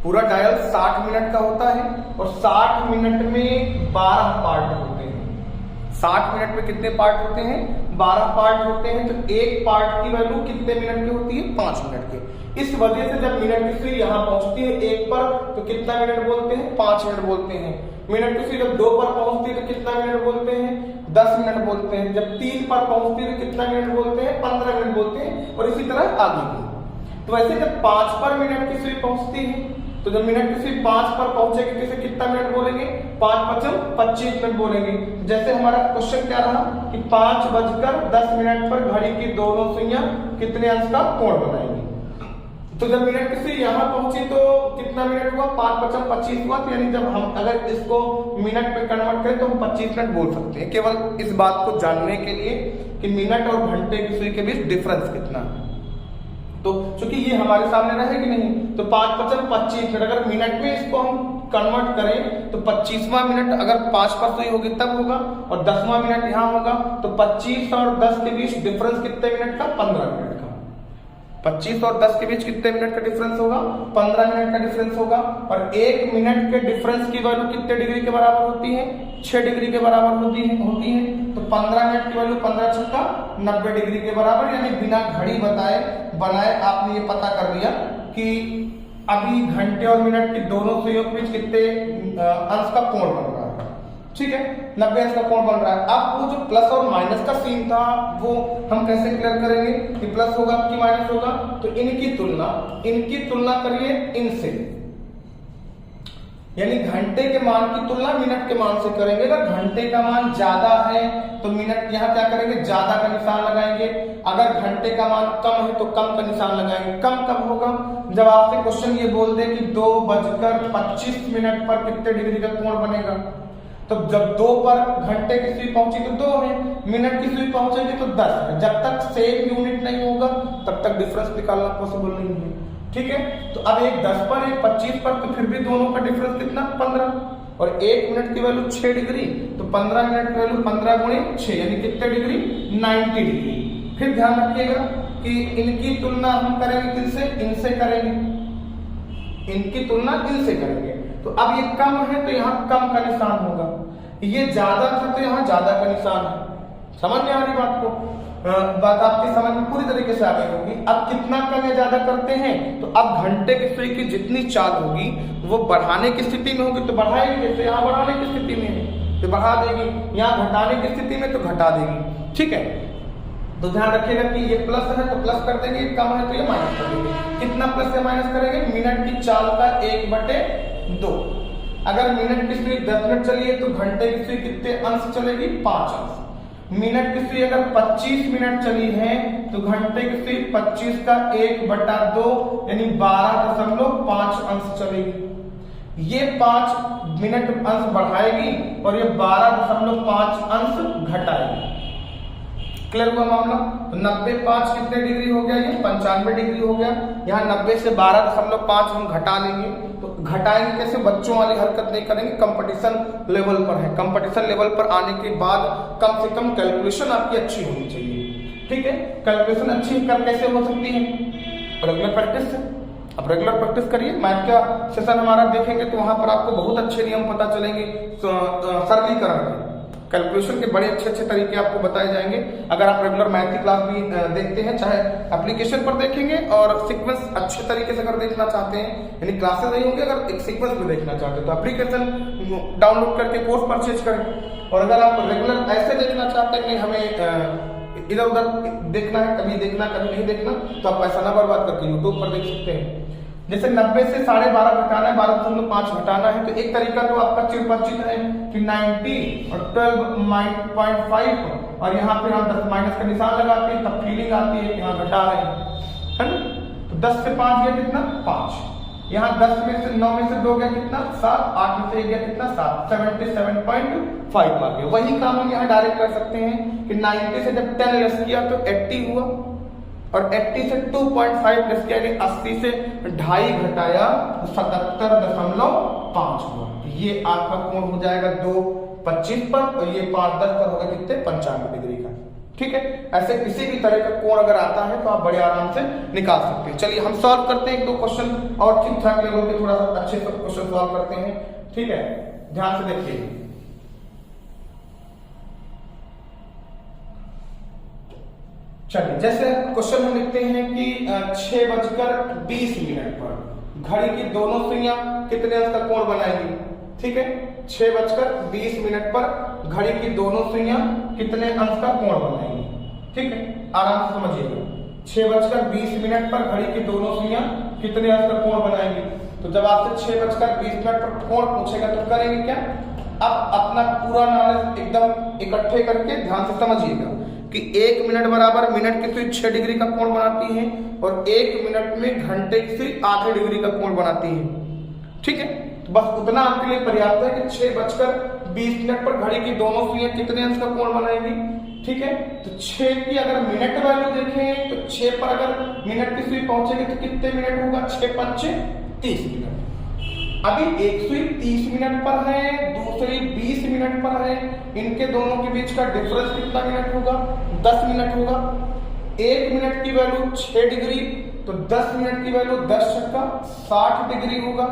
पूरा डायल 60 मिनट का होता है और 60 मिनट में 12 पार्ट होते हैं। 60 मिनट में कितने पार्ट होते हैं? 12 पार्ट होते हैं। तो एक पार्ट की वैल्यू कितने मिनट की होती है? 5 मिनट की। इस वजह से जब मिनट की सुई यहाँ पहुंचती है 1 पर तो कितना मिनट बोलते हैं? 5 मिनट बोलते हैं। मिनट की सुई जब 2 पर पहुंचती है तो कितना मिनट बोलते हैं? 10 मिनट बोलते हैं। जब 3 पर पहुंचती है तो कितना मिनट बोलते हैं? 15 मिनट बोलते हैं। और इसी तरह आगे भी। तो वैसे जब 5 पर मिनट की सुई पहुंचती है तो जब मिनट की सुई 5 पर पहुंचेगी किसे कितना मिनट बोलेंगे? 5×5 = 25 मिनट बोलेंगे। जैसे हमारा क्वेश्चन क्या रहा कि 5:10 पर घड़ी की दोनों सुइयां कितने अंश का कोण बनाएंगी। तो जब मिनट की सुई यहाँ पहुंची तो कितना मिनट हुआ? 5×25 हुआ। तो यानी जब हम अगर इसको मिनट में कन्वर्ट करें तो हम 25 मिनट बोल सकते हैं, केवल इस बात को जानने के लिए कि मिनट और घंटे की सुई के बीच डिफरेंस कितना है। तो चूंकि ये हमारे सामने रहेगी नहीं तो 5×25 मिनट, अगर मिनट में इसको हम कन्वर्ट करें तो 25वां मिनट अगर 5 पर सुई होगी तब होगा और 10वां मिनट यहाँ होगा। तो 25 और 10 के बीच डिफरेंस कितने मिनट का? 15 मिनट का। 25 और 10 के बीच कितने मिनट का डिफरेंस होगा? 15 मिनट का डिफरेंस होगा। और 1 मिनट के डिफरेंस की वैल्यू कितने डिग्री के बराबर होती है? 6 डिग्री के बराबर होती है। तो 15 मिनट की वैल्यू 15×6 = 90 डिग्री के बराबर। यानी बिना घड़ी बनाए आपने ये पता कर लिया कि अभी घंटे और मिनट की दोनों सुइयों के बीच कितने अंश का कोण बन रहा है। ठीक है, 90 अंश का कोण बन रहा है। अब वो जो प्लस और माइनस का सीन था वो हम कैसे क्लियर करेंगे कि प्लस होगा कि माइनस होगा? तो इनकी तुलना करिए इनसे, यानी घंटे के मान की तुलना मिनट के मान से करेंगे। अगर घंटे का मान ज्यादा है तो मिनट यहाँ क्या करेंगे? ज्यादा का निशान लगाएंगे। अगर घंटे का मान कम है तो कम का निशान लगाएंगे। कम कब होगा? जब आपसे क्वेश्चन ये बोल दे कि 2:25 पर कितने डिग्री का कोण बनेगा। तो जब 2 पर घंटे की सुई पहुंची तो 2 है, मिनट की सुई पहुंचेगी तो 10 है। जब तक सेम यूनिट नहीं होगा तब तक डिफरेंस निकालना पॉसिबल नहीं है। ठीक है, तो अब एक 10 पर एक 25 पर तो फिर भी दोनों का डिफरेंस कितना? 15। और 1 मिनट की वैल्यू 6 डिग्री तो 15 मिनट की वैल्यू 15×6 यानी कितने डिग्री? 90 डिग्री। फिर ध्यान रखिएगा कि इनकी तुलना हम करेंगे किनसे? इनसे करेंगे। इनकी तुलना इनसे करेंगे। तो अब ये कम है तो यहाँ कम का निशान होगा, ये ज्यादा था तो यहाँ ज्यादा का निशान है। समझ में आ रही बात को? बात आपकी समझ में पूरी तरीके से आ गई होगी। अब कितना कम या ज्यादा करते हैं तो अब घंटे की सुई की जितनी चाल होगी वो बढ़ाने की स्थिति में होगी तो बढ़ाएगी। जैसे यहाँ बढ़ाने की स्थिति में है तो बढ़ा देगी, यहाँ घटाने की स्थिति में तो घटा देगी। ठीक है, तो ध्यान रखिएगा कि ये प्लस है तो प्लस कर देंगे, कम है तो ये माइनस कर देंगे। कितना प्लस या माइनस करेंगे? मिनट की चाल का 1/2। अगर मिनट की सुई 10 मिनट चली है तो घंटे की सुई कितने अंश चलेगी? 5 अंश। मिनट की सुई अगर 25 मिनट चली है तो घंटे की सुई 25 का 1/2 यानी 12.5 अंश चलेगी। ये 5 मिनट अंश बढ़ाएगी और ये 12.5 अंश घटाएगी। क्लियर हुआ मामला? तो 90×5 कितने डिग्री हो गया? ये 95 डिग्री हो गया। यहाँ 90 से 12.5 हम घटा लेंगे। तो घटाएंगे कैसे? बच्चों वाली हरकत नहीं करेंगे, कंपटीशन लेवल पर है। कंपटीशन लेवल पर आने के बाद कम से कम कैलकुलेशन आपकी अच्छी होनी चाहिए। ठीक है, कैलकुलेशन अच्छी कर कैसे हो सकती है? रेगुलर प्रैक्टिस से। अब रेगुलर प्रैक्टिस करिए। मैथ का सेशन हमारा देखेंगे तो वहां पर आपको बहुत अच्छे नियम पता चलेंगे। सरलीकरण के कैलकुलेशन के बड़े अच्छे तरीके आपको बताए जाएंगे। अगर आप रेगुलर मैथ की क्लास भी देखते हैं, चाहे एप्लीकेशन पर देखेंगे और सीक्वेंस अच्छे तरीके से अगर देखना चाहते हैं, यानी क्लासेस नहीं होंगे, अगर एक सीक्वेंस में देखना चाहते हैं तो एप्लीकेशन डाउनलोड करके कोर्स परचेज करें। और अगर आप रेगुलर ऐसे देखना चाहते हैं कि हमें इधर उधर देखना है, कभी देखना कभी नहीं देखना, तो आप पैसा ना बर्बाद करके यूट्यूब पर देख सकते हैं। जैसे 90 से 12.5 घटाना है, 12.5 घटाना है, तो एक तरीका तो आपका चिरपरिचित है कि 90 और 12.5 और यहाँ पे हम 10 माइनस का निशान लगाते हैं, तब फीलिंग आती है कि यहाँ घटा रहे हैं, है ना। तो 10 से 5 गया कितना? 5। यहाँ 10 में से 9 में से 2 गया कितना? 7। 8 में से 1 गया कितना? 7। 77.5 आ गया। वही काम हम यहाँ डायरेक्ट कर सकते हैं कि 90 से जब 10 लेस किया तो 80 हुआ और 80 से 2.5 लेस किया, 80 से 2.5 घटाया तो 77.5 हुआ। ये आपका कोण हो जाएगा 2.25 पर और ये 5.10 पर होगा कितने? 95 डिग्री का। ठीक है, ऐसे किसी भी तरह का कोण अगर आता है तो आप बड़े आराम से निकाल सकते हैं। चलिए हम सॉल्व करते हैं एक दो क्वेश्चन और ठीक ठाक लेवल के थोड़ा सा अच्छे से क्वेश्चन सॉल्व करते हैं। ठीक है, ध्यान से देखिए। चलिए, जैसे क्वेश्चन हम लिखते हैं कि 6:20 पर घड़ी की दोनों सुइयां कितने अंश का कोण बनाएंगी। ठीक है, 6:20 पर घड़ी की दोनों सुइयां कितने अंश का कोण बनाएंगी। ठीक है, आराम से समझिएगा। 6:20 पर घड़ी की दोनों सुइयां कितने अंश का कोण बनाएंगी। तो जब आपसे 6:20 पर कोण पूछेगा तो करेंगे क्या। अब अपना पूरा नॉलेज एकदम इकट्ठे करके ध्यान से समझिएगा कि 1 मिनट बराबर मिनट की सुई 6 डिग्री का कोण बनाती है और 1 मिनट में घंटे की सुई आधे डिग्री का कोण बनाती है। ठीक है, तो बस उतना आपके लिए पर्याप्त है कि 6:20 पर घड़ी की दोनों सुइयां कितने अंश का कोण बनाएंगी। ठीक है, तो 6 की अगर मिनट वैल्यू देखें तो 6 पर अगर मिनट की सुई पहुंचेगी तो कितने मिनट होगा। 6×5 = 30 मिनट। अभी एक सुई 30 मिनट पर है, दूसरी 20 मिनट पर है, इनके दोनों के बीच का डिफरेंस कितना मिनट होगा। 10 मिनट होगा। 1 मिनट की वैल्यू 6 डिग्री तो 10 मिनट की वैल्यू 10×60 डिग्री होगा।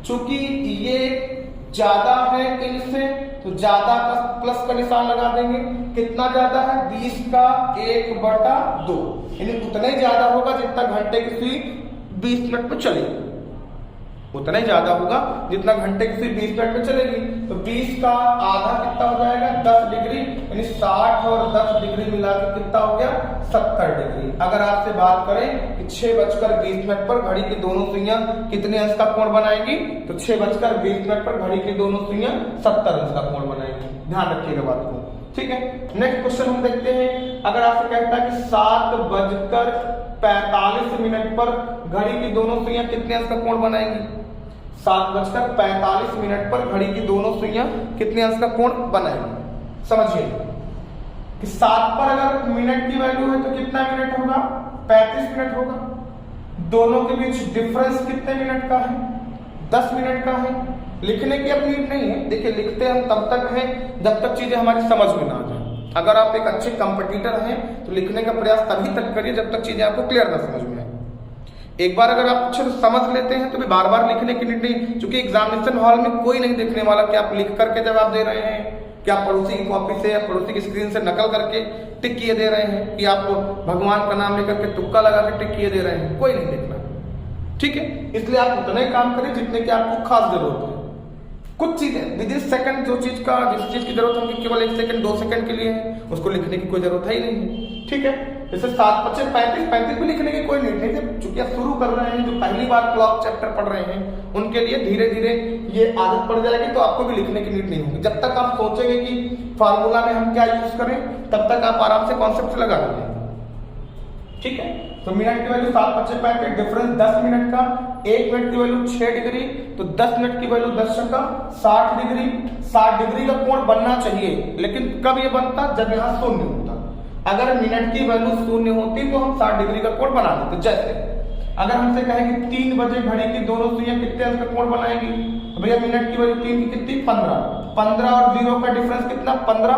चूंकि ये ज्यादा है इनसे तो ज्यादा का प्लस का निशान लगा देंगे। कितना ज्यादा है, 20 का 1/2, यानी उतना ही ज्यादा होगा जितना घंटे की सुई 20 मिनट में चलेगी, उतना ही ज्यादा होगा जितना घंटे की सुई 20 मिनट में चलेगी। तो 20 का आधा कितना हो जाएगा, 10 डिग्री, यानी 60 और 10 डिग्री मिला के कितना हो गया, 70 डिग्री। अगर आपसे बात करें कि 6:20 पर घड़ी की दोनों सुइयां कितने अंश का कोण बनाएंगी, तो 6:20 पर घड़ी की दोनों सुइयां 70 अंश का कोण बनाएंगी। ध्यान रखिएगा बात को। ठीक है, नेक्स्ट क्वेश्चन हम देखते हैं। अगर आपसे कहता है कि 7:45 पर घड़ी की दोनों सुइयां कितने अंश का कोण बनाएंगी। 7:45 पर घड़ी की दोनों सुइयां कितने अंश का कोण बनाएंगी। समझिए कि 7 पर अगर मिनट की वैल्यू है तो कितना मिनट होगा, 35 मिनट होगा। दोनों के बीच डिफरेंस कितने मिनट का है, 10 मिनट का है। लिखने की अब नीड नहीं है। देखिए, लिखते हम तब तक हैं जब तक चीजें हमारी समझ में ना आ जाए। अगर आप एक अच्छे कंपटीटर हैं तो लिखने का प्रयास तभी तक करिए जब तक चीजें आपको क्लियर ना समझ में आए। एक बार अगर आप अच्छे से समझ लेते हैं तो भी बार बार लिखने की नीड नहीं, क्योंकि एग्जामिनेशन हॉल में कोई नहीं देखने वाला कि आप लिख करके जवाब दे रहे हैं, कि आप पड़ोसी की कॉपी से या पड़ोसी की स्क्रीन से नकल करके टिक किए दे रहे हैं, कि आप भगवान का नाम लेकर के तुक्का लगा के टिक किए दे रहे हैं। कोई नहीं देखना। ठीक है, इसलिए आप उतना ही काम करें जितने की आपको खास जरूरत है। कुछ चीजें विद इन सेकंड जिस चीज की जरूरत होगी केवल 1 सेकंड 2 सेकंड के लिए है, उसको लिखने की कोई जरूरत है ही नहीं है। ठीक है, जैसे 7×5 = 35 भी लिखने की कोई नीड नहीं है। चूंकि आप शुरू कर रहे हैं, जो पहली बार क्लॉक चैप्टर पढ़ रहे हैं, उनके लिए धीरे धीरे ये आदत पड़ जाएगी तो आपको भी लिखने की नीड नहीं होगी। जब तक आप सोचेंगे कि फार्मूला में हम क्या यूज करें, तब तक आप आराम से कॉन्सेप्ट लगा लेंगे। ठीक है, तो मिनट की वैल्यू 7×5 डिफरेंस 10 मिनट का। 1 मिनट की वैल्यू 6 डिग्री तो 10 मिनट की वैल्यू 10×60 डिग्री। 60 डिग्री का कोण बनना चाहिए, लेकिन कब ये बनता, जब यहाँ 0 होता। अगर मिनट की वैल्यू 0 होती तो हम 60 डिग्री का कोण बना देते। जैसे अगर हमसे कहें कि 3 बजे घड़ी की दोनों सुइयां कितने अंश का कोण बनाएंगी, तो भैया मिनट की वैल्यू 3 की कितनी, 15 और 0 का डिफरेंस कितना, 15,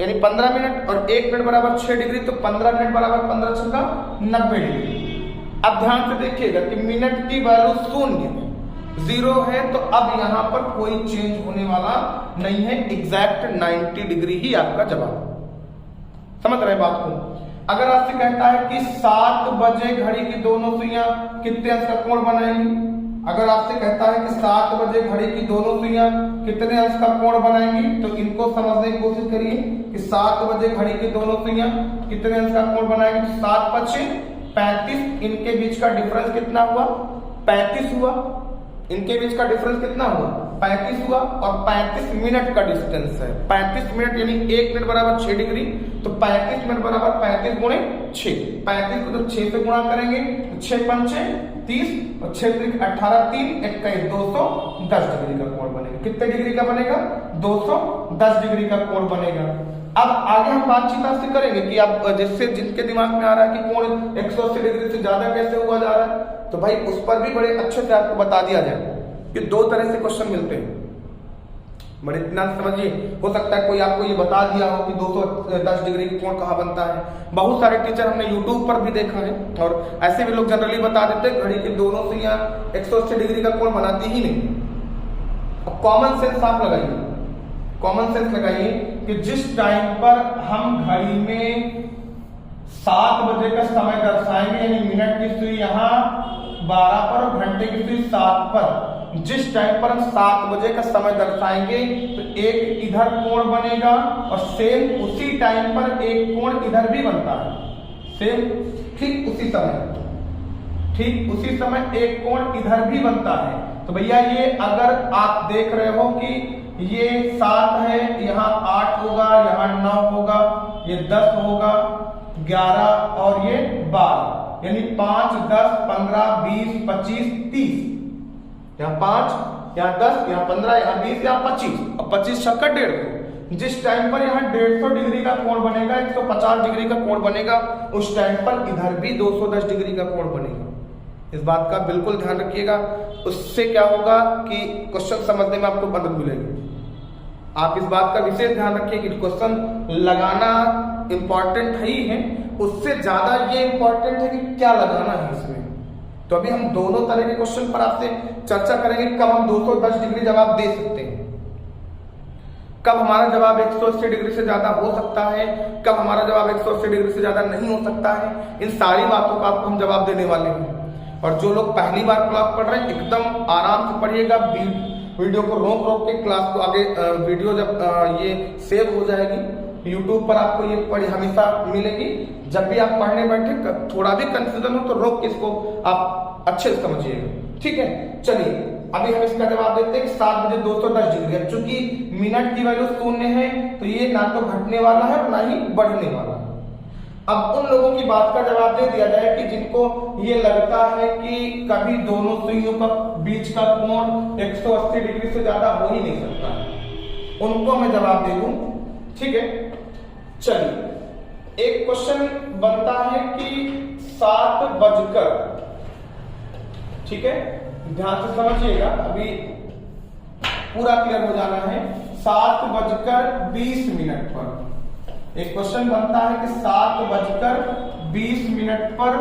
यानी 15 मिनट। और 1 मिनट बराबर 6 डिग्री तो 15 मिनट बराबर 15×90 डिग्री। अब ध्यान से देखिएगा कि मिनट की वैल्यू 0 है तो अब यहां पर कोई चेंज होने वाला नहीं है। एग्जैक्ट 90 डिग्री ही आपका जवाब। समझ रहे बात को। अगर आपसे कहता है कि 7 बजे घड़ी की दोनों सुइयां कितने अंश का कोण बनाएंगी, अगर आपसे कहता है कि 7 बजे घड़ी की दोनों सुइयां कितने अंश का कोण बनाएंगी, तो इनको समझने की कोशिश करिए कि 7 बजे घड़ी की दोनों सुइयां कितने अंश का कोण बनाएंगी। 7×5 = 35, इनके बीच का डिफरेंस कितना हुआ, 35 हुआ। इनके बीच का डिफरेंस कितना हुआ, 35 हुआ। और 35 मिनट का डिस्टेंस है। 35 मिनट यानी 1 मिनट बराबर 6 डिग्री, तो 35 मिनट बराबर 35 गुणे 6। 35 को तो 6 से गुणा करेंगे तो 6×5 = 30 और 6 × 18 = 3 21 210 डिग्री का कोण बनेगा। कितने डिग्री का बनेगा, 210 डिग्री का कोण बनेगा। अब आगे हम बातचीत आपसे करेंगे कि आप जिससे जिनके दिमाग में आ रहा है कि कोण 180 डिग्री से ज्यादा कैसे हुआ जा रहा है, तो भाई उस पर भी बड़े अच्छे से आपको बता दिया जाए कि 2 तरह से क्वेश्चन मिलते हैं। बड़े इतना समझिए, हो सकता है कोई आपको ये बता दिया हो कि 210 डिग्री का कोण कहाँ बनता है। बहुत सारे टीचर हमने यूट्यूब पर भी देखा है, और ऐसे भी लोग जनरली बता देते हैं घड़ी के दोनों सुइयां 180 डिग्री का कोण बनाती ही नहीं। अब कॉमन सेंस आप लगाइए, कॉमन सेंस लगाइए कि जिस टाइम पर हम घड़ी में 7 बजे का समय दर्शाएंगे, यानी मिनट की सुई यहाँ 12 पर और घंटे की सुई 7 पर, जिस टाइम पर हम 7 बजे का समय दर्शाएंगे तो एक इधर कोण बनेगा और सेम उसी टाइम पर एक कोण इधर भी बनता है, सेम ठीक उसी समय एक कोण इधर भी बनता है। तो भैया ये अगर आप देख रहे हो कि ये 7 है, यहाँ 8 होगा, यहाँ 9 होगा, ये 10 होगा, 11 और ये 12, यानी 5, 10, 15, 20, 25, 30, यहाँ 5, यहाँ 10, यहाँ 15, यहाँ 20, यहाँ 25, अब 25 छक्का 150। जिस टाइम पर यहाँ 150 डिग्री का कोण बनेगा, 150 डिग्री का कोण बनेगा, उस टाइम पर इधर भी 210 डिग्री का कोण बनेगा। इस बात का बिल्कुल ध्यान रखिएगा। उससे क्या होगा कि क्वेश्चन समझने में आपको मदद मिलेगी। आप इस बात का विशेष ध्यान रखिए कि क्वेश्चन लगाना इंपॉर्टेंट ही है, उससे ज्यादा ये इंपॉर्टेंट है कि क्या लगाना है इसमें। तो अभी हम दोनों तरह के क्वेश्चन पर आपसे चर्चा करेंगे, कब हम 210 डिग्री जवाब दे सकते हैं, कब हमारा जवाब 180 डिग्री से ज्यादा हो सकता है, कब हमारा जवाब 180 डिग्री से ज्यादा नहीं हो सकता है। इन सारी बातों का आपको हम जवाब देने वाले हैं। और जो लोग पहली बार क्लास पढ़ रहे हैं, एकदम आराम से पढ़िएगा, वीडियो को रोक रोक के क्लास को आगे, वीडियो जब ये सेव हो जाएगी यूट्यूब पर आपको ये पढ़ हमेशा मिलेगी। जब भी आप पढ़ने बैठे थोड़ा भी कंफ्यूजन हो तो रोक के इसको आप अच्छे से समझिएगा, ठीक है। चलिए अभी हम इसका जवाब देते हैं कि 7 बजे 210 डिग्री। अब चूंकि मिनट की वैल्यू 0 है तो ये ना तो घटने वाला है और ना ही बढ़ने वाला है। अब उन लोगों की बात का जवाब दे दिया जाए कि जिनको ये लगता है कि कभी दोनों सुइयों का बीच का कोण 180 डिग्री से ज्यादा हो ही नहीं सकता है, उनको मैं जवाब दे दूं, ठीक है। चलिए एक क्वेश्चन बनता है कि 7 बजकर, ठीक है, ध्यान से समझिएगा, अभी पूरा क्लियर हो जाना है। 7 बजकर 20 मिनट पर एक क्वेश्चन बनता है कि 7 बजकर 20 मिनट पर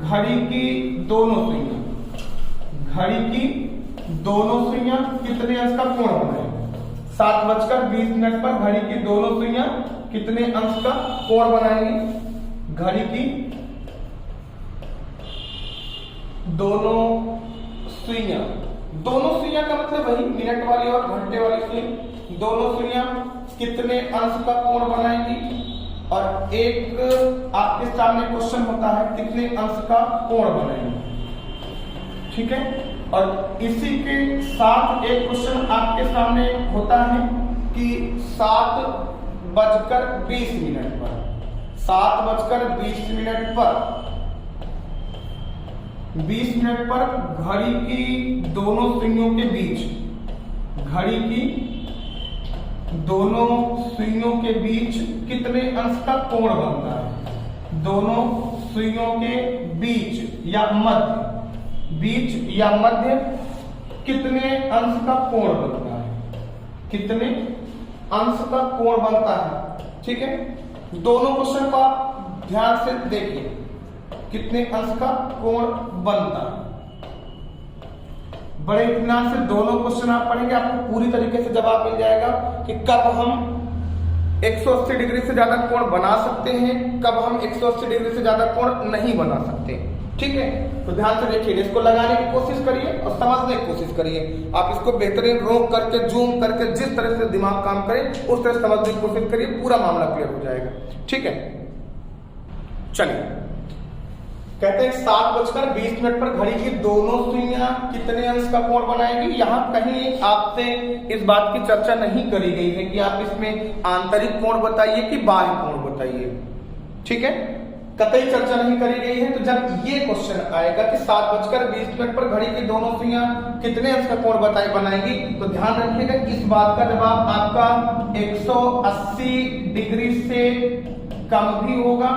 घड़ी की दोनों सुइयां, घड़ी की दोनों सुइयां कितने अंश का कोण बनाएंगे। 7 बजकर 20 मिनट पर घड़ी की दोनों सुइयां कितने अंश का कोण बनाएंगी। घड़ी की दोनों सुइयां, दोनों सुइयां का मतलब वही मिनट वाली और घंटे वाली सुई, दोनों सुइयां कितने अंश का कोण बनाएंगी। और एक आपके सामने क्वेश्चन होता है कितने अंश का कोण बनाएंगे, ठीक है। और इसी के साथ एक क्वेश्चन आपके सामने होता है कि 7 बजकर 20 मिनट पर, 7 बजकर 20 मिनट पर 20 मिनट पर घड़ी की दोनों सुइयों के बीच, घड़ी की दोनों सुइयों के बीच कितने अंश का कोण बनता है। दोनों सुइयों के बीच या मध्य, बीच या मध्य कितने अंश का कोण बनता है, कितने अंश का कोण बनता है, ठीक है। दोनों क्वेश्चन को आप ध्यान से देखिए, कितने अंश का कोण बनता है। बड़े इत्मीनान से दोनों क्वेश्चन आप पढ़ेंगे, आपको पूरी तरीके से जवाब मिल जाएगा कि कब हम 180 डिग्री से ज्यादा कोण बना सकते हैं, कब हम 180 डिग्री से ज्यादा कोण नहीं बना सकते, ठीक है। तो ध्यान से देखिए, इसको लगाने की कोशिश करिए और समझने की कोशिश करिए। आप इसको बेहतरीन रोक करके, जूम करके, जिस तरह से दिमाग काम करे उस तरह से समझने की कोशिश करिए, पूरा मामला क्लियर हो जाएगा, ठीक है। चलिए कहते हैं 7 बजकर 20 मिनट पर घड़ी की दोनों सुइयां कितने अंश का कोण बनाएंगी। यहां कहीं आपसे इस बात की चर्चा नहीं करी गई है कि आप इसमें आंतरिक कोण बताइए कि बाह्य कोण बताइए, ठीक है, कतई चर्चा नहीं करी गई है। तो जब ये क्वेश्चन आएगा कि 7 बजकर 20 मिनट पर घड़ी की दोनों सुइयां कितने अंश का कोण बनाएंगी, तो ध्यान रखिएगा इस बात का जवाब आपका 180 डिग्री से कम भी होगा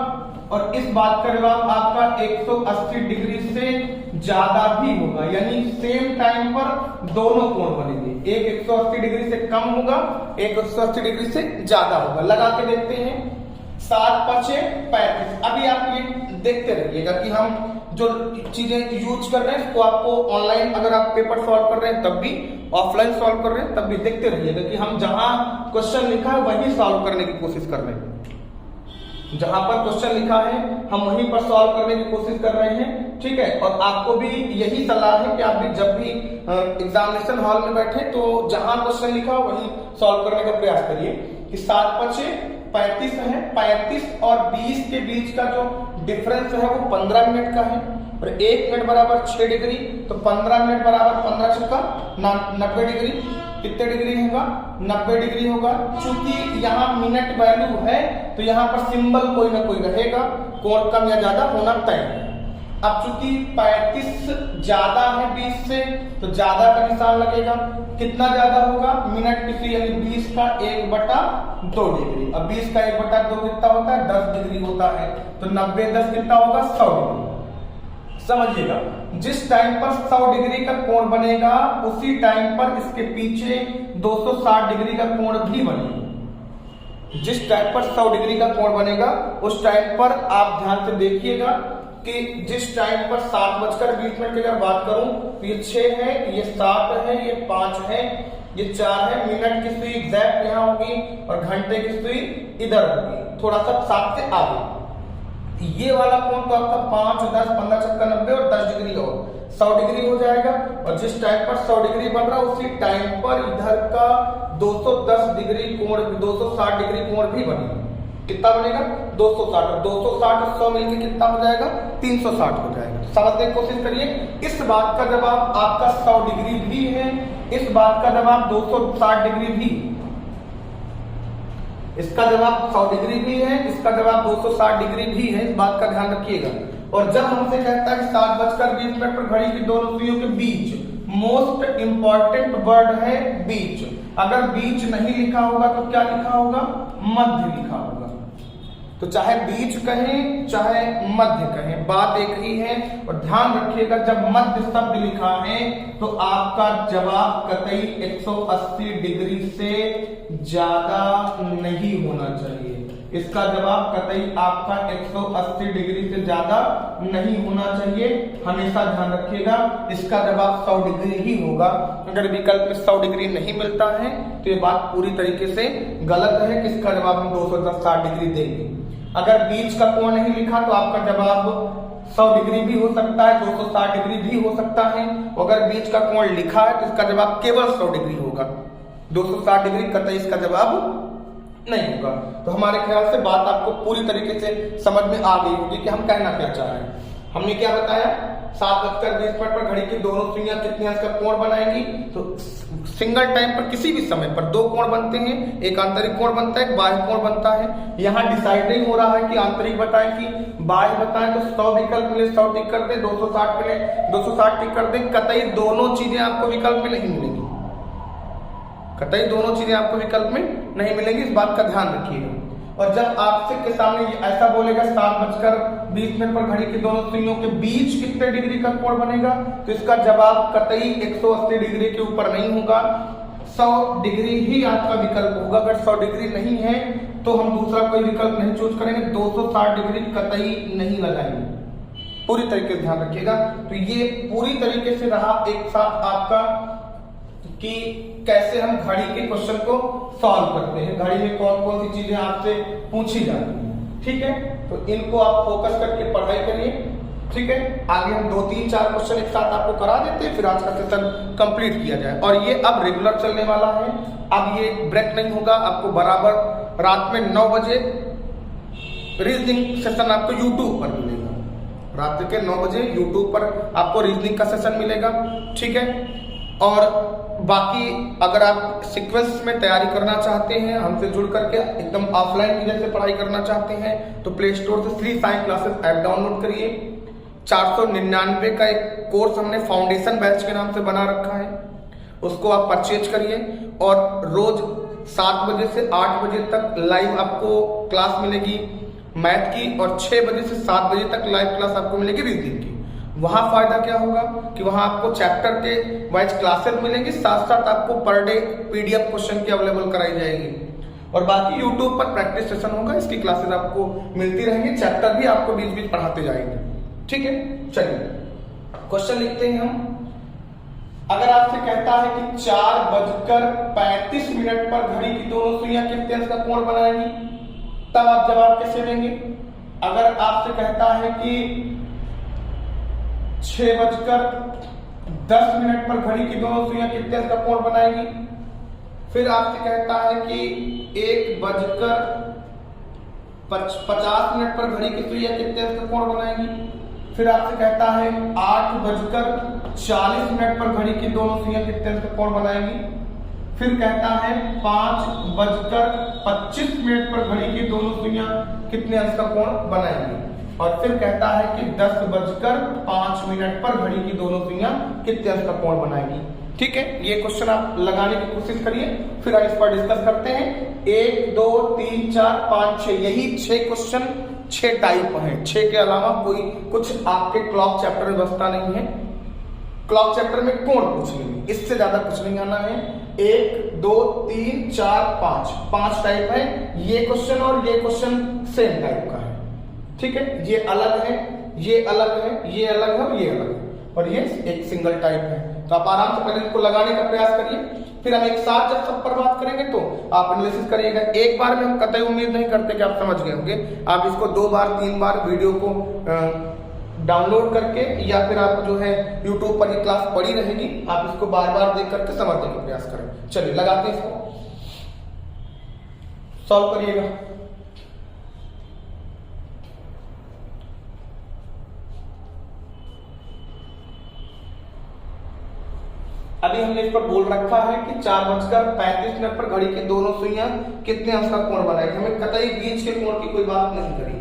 और इस बात का जवाब आपका 180 डिग्री से ज्यादा भी होगा, यानी सेम टाइम पर दोनों कोण बनेंगे। एक 180 डिग्री से कम होगा, एक 180 डिग्री से ज्यादा होगा। लगा के देखते हैं। 7 5 35। अभी आप ये देखते रहिएगा कि हम जो चीजें यूज कर रहे हैं तो आपको ऑनलाइन अगर आप पेपर सॉल्व कर रहे हैं तब भी, ऑफलाइन सॉल्व कर रहे हैं तब भी देखते रहिएगा कि हम जहां क्वेश्चन लिखा है वही सॉल्व करने की कोशिश कर रहे हैं। जहां पर क्वेश्चन लिखा है हम वहीं पर सॉल्व करने की कोशिश कर रहे हैं, ठीक है। और आपको भी यही सलाह है कि आप भी जब भी एग्जामिनेशन हॉल में बैठे तो जहां क्वेश्चन लिखा हो वहीं सॉल्व करने का प्रयास करिए। कि 7 5 35 है, 35 और 20 के बीच का जो डिफरेंस है वो 15 मिनट का है, और 1 मिनट बराबर 6 डिग्री, तो 15 मिनट बराबर 15 छक्का 90 डिग्री। कितने डिग्री होगा? 90 डिग्री होगा। चूंकि यहाँ मिनट वैल्यू है तो यहाँ पर सिंबल कोई ना कोई रहेगा, कोण कम या ज्यादा होना तय है। अब चूंकि 35 ज्यादा है 20 से तो ज्यादा का निशान लगेगा। कितना ज्यादा होगा? मिनट किसी, यानी 20 का 1/2 डिग्री। अब 20 का 1/2 कितना होता है? 10 डिग्री होता है। तो 90 10 कितना होगा? 100 डिग्री। समझिएगा, जिस टाइम पर 100 डिग्री का कोण बनेगा उसी टाइम पर इसके पीछे 260 डिग्री का कोण भी बनेगा। जिस टाइम पर 100 डिग्री का कोण बनेगा उस टाइम पर आप ध्यान से देखिएगा कि जिस टाइम पर 7:20 की अगर बात करूं तो ये 6 है, ये 7 है, ये 5 है, ये 4 है। मिनट की सुई एग्जैक्ट यहाँ होगी और घंटे की सुई इधर होगी, थोड़ा सा 7 से आगे। ये वाला कोण तो आपका 5 10 15 छक्का 90 और 10 डिग्री और 100 डिग्री हो जाएगा। और जिस टाइम पर 100 डिग्री बन रहा है उसी टाइम पर इधर का 210 डिग्री कोण, 260 डिग्री कोण भी बनेगा। कितना बनेगा? 260। 260 और 100 मिलकर कितना हो जाएगा? 360 हो जाएगा। समझने की कोशिश करिए। इस बात का जवाब आपका 100 डिग्री भी है, इस बात का जवाब 260 डिग्री भी, इसका जवाब 100 डिग्री भी है, इसका जवाब 260 डिग्री भी है। इस बात का ध्यान रखिएगा। और जब हमसे कहता है कि 7:20 पर घड़ी की दोनों सुइयों के बीच, मोस्ट इंपॉर्टेंट वर्ड है बीच। अगर बीच नहीं लिखा होगा तो क्या लिखा होगा? मध्य लिखा होगा। तो चाहे बीच कहें चाहे मध्य कहें, बात एक ही है। और ध्यान रखिएगा, जब मध्य शब्द लिखा है तो आपका जवाब कतई 180 डिग्री से ज्यादा नहीं होना चाहिए। इसका जवाब कतई आपका 180 डिग्री से ज्यादा नहीं होना चाहिए। हमेशा ध्यान रखिएगा, इसका जवाब 100 डिग्री ही होगा। अगर विकल्प में 100 डिग्री नहीं मिलता है तो ये बात पूरी तरीके से गलत है कि इसका जवाब हम 260 डिग्री देंगे। अगर बीच का कोण नहीं लिखा तो आपका जवाब 100 डिग्री भी हो सकता है, 260 डिग्री भी हो सकता है। अगर बीच का कोण लिखा है तो इसका जवाब केवल 100 डिग्री होगा, 260 डिग्री कतई इसका जवाब नहीं होगा। तो हमारे ख्याल से बात आपको पूरी तरीके से समझ में आ गई होगी कि हम कहना क्या चाह रहे हैं। हमने क्या बताया? 7:20 पर घड़ी की दोनों सुइयां कितने अंश का कोण बनाएंगी? तो सिंगल टाइम पर किसी भी समय पर 2 कोण बनते हैं, एक आंतरिक कोण बनता है, एक बाह्य कोण बनता है। यहाँ डिसाइड नहीं हो रहा है कि आंतरिक बताएं कि बाह्य बताएं। तो 100 विकल्प मिले 100 टिक कर दे, 260 मिले 260 टिक कर दे। कतई दोनों चीजें आपको विकल्प में नहीं मिलेंगी, कतई दोनों चीजें आपको विकल्प में नहीं मिलेंगी। इस बात का ध्यान रखिएगा। और जब आपसे के सामने ऐसा बोलेगा 7:20 पर घड़ी की दोनों सुइयों के बीच कितने डिग्री का कोण बनेगा, तो इसका जवाब कतई 180 डिग्री के ऊपर नहीं होगा, 100 डिग्री ही आपका विकल्प होगा। अगर 100 डिग्री नहीं है तो हम दूसरा कोई विकल्प नहीं चूज करेंगे, 260 डिग्री कतई नहीं लगाएंगे। पूरी तरीके से ध्यान रखिएगा। तो ये पूरी तरीके से रहा एक साथ आपका कि कैसे हम घड़ी के क्वेश्चन को सॉल्व करते हैं, घड़ी में कौन कौन सी चीजें आपसे पूछी जाती हैं। ठीक है, तो इनको आप फोकस करके पढ़ाई करिए। ठीक है, आगे हम 2 3 4 क्वेश्चन एक साथ आपको करा देते हैं, फिर आज का सेशन कंप्लीट किया जाए। और ये अब रेगुलर चलने वाला है, अब ये ब्रेक नहीं होगा। आपको बराबर रात में 9 बजे रीजनिंग सेशन आपको यूट्यूब पर मिलेगा। रात के 9 बजे यूट्यूब पर आपको रीजनिंग का सेशन मिलेगा। ठीक है, और बाकी अगर आप सीक्वेंस में तैयारी करना चाहते हैं, हमसे जुड़ करके एकदम ऑफलाइन की जैसे पढ़ाई करना चाहते हैं, तो प्ले स्टोर से Shri Sai classes app download करिए। 499 का एक कोर्स हमने फाउंडेशन बैच के नाम से बना रखा है, उसको आप परचेज करिए। और रोज 7 बजे से 8 बजे तक लाइव आपको क्लास मिलेगी मैथ की, और 6 बजे से 7 बजे तक लाइव क्लास आपको मिलेगी रीजनिंग की। वहां फायदा क्या होगा कि वहां आपको चैप्टर के वाइज क्लासेस मिलेंगी, साथ साथ आपको पर डे पीडीएफ क्वेश्चन की अवेलेबल कराई जाएगी, और बाकी यूट्यूब पर प्रैक्टिस सेशन होगा, इसकी क्लासेस आपको मिलती रहेंगी, चैप्टर भी आपको बीच बीच पढ़ाते जाएंगे। ठीक है, चलिए क्वेश्चन लिखते हैं हम। अगर आपसे कहता है कि 4:35 पर घड़ी की दोनों सुइयां कितने अंश का कोण बनाएंगी, तब आप जवाब कैसे देंगे? अगर आपसे कहता है कि 6:10 पर घड़ी की दोनों सुइयां कितने अंश का कोण बनाएंगी, फिर आपसे कहता है कि 1:50 पर घड़ी की सुइयां कितने अंश का कोण बनाएंगी, फिर आपसे कहता है 8:40 पर घड़ी की दोनों सुइयां कितने अंश का कोण बनाएंगी, फिर कहता है 5:25 पर घड़ी की दोनों सुइयां कितने अंश का कोण बनाएंगी, और फिर कहता है कि 10:05 पर घड़ी की दोनों सुइयां कितने अंश का कोण बनाएंगी। ठीक है, ये क्वेश्चन आप लगाने की कोशिश करिए, फिर हम इस पर डिस्कस करते हैं। 1 2 3 4 5 6 यही 6 क्वेश्चन 6 टाइप हैं, 6 के अलावा कोई कुछ आपके क्लॉक चैप्टर में बसता नहीं है। क्लॉक चैप्टर में कोण पूछ लेंगे, इससे ज्यादा कुछ नहीं आना है। 1 2 3 4 5 टाइप है ये क्वेश्चन, और ये क्वेश्चन सेम टाइप का है। ठीक है, ये अलग है, ये अलग है, ये अलग है, ये अलग है, और ये एक सिंगल टाइप है। तो आप आराम से पहले इसको लगाने का प्रयास करिए, फिर हम एक साथ जब सब पर बात करेंगे तो आप एनालिसिस करिएगा। एक बार में हम कतई उम्मीद नहीं करते कि आप समझ गए होंगे, आप इसको 2 बार 3 बार वीडियो को डाउनलोड करके, या फिर आप जो है यूट्यूब पर ये क्लास पड़ी रहेगी, आप इसको बार बार देख करके समझने का प्रयास करें। चलिए लगाते हैं इसको, सॉल्व करिएगा। अभी हमने इस पर बोल रखा है कि 4:35 पर घड़ी की दोनों सुइयां कितने अंश का कोण बनाएगी, हमें कतई बीच के कोण की कोई बात नहीं करी।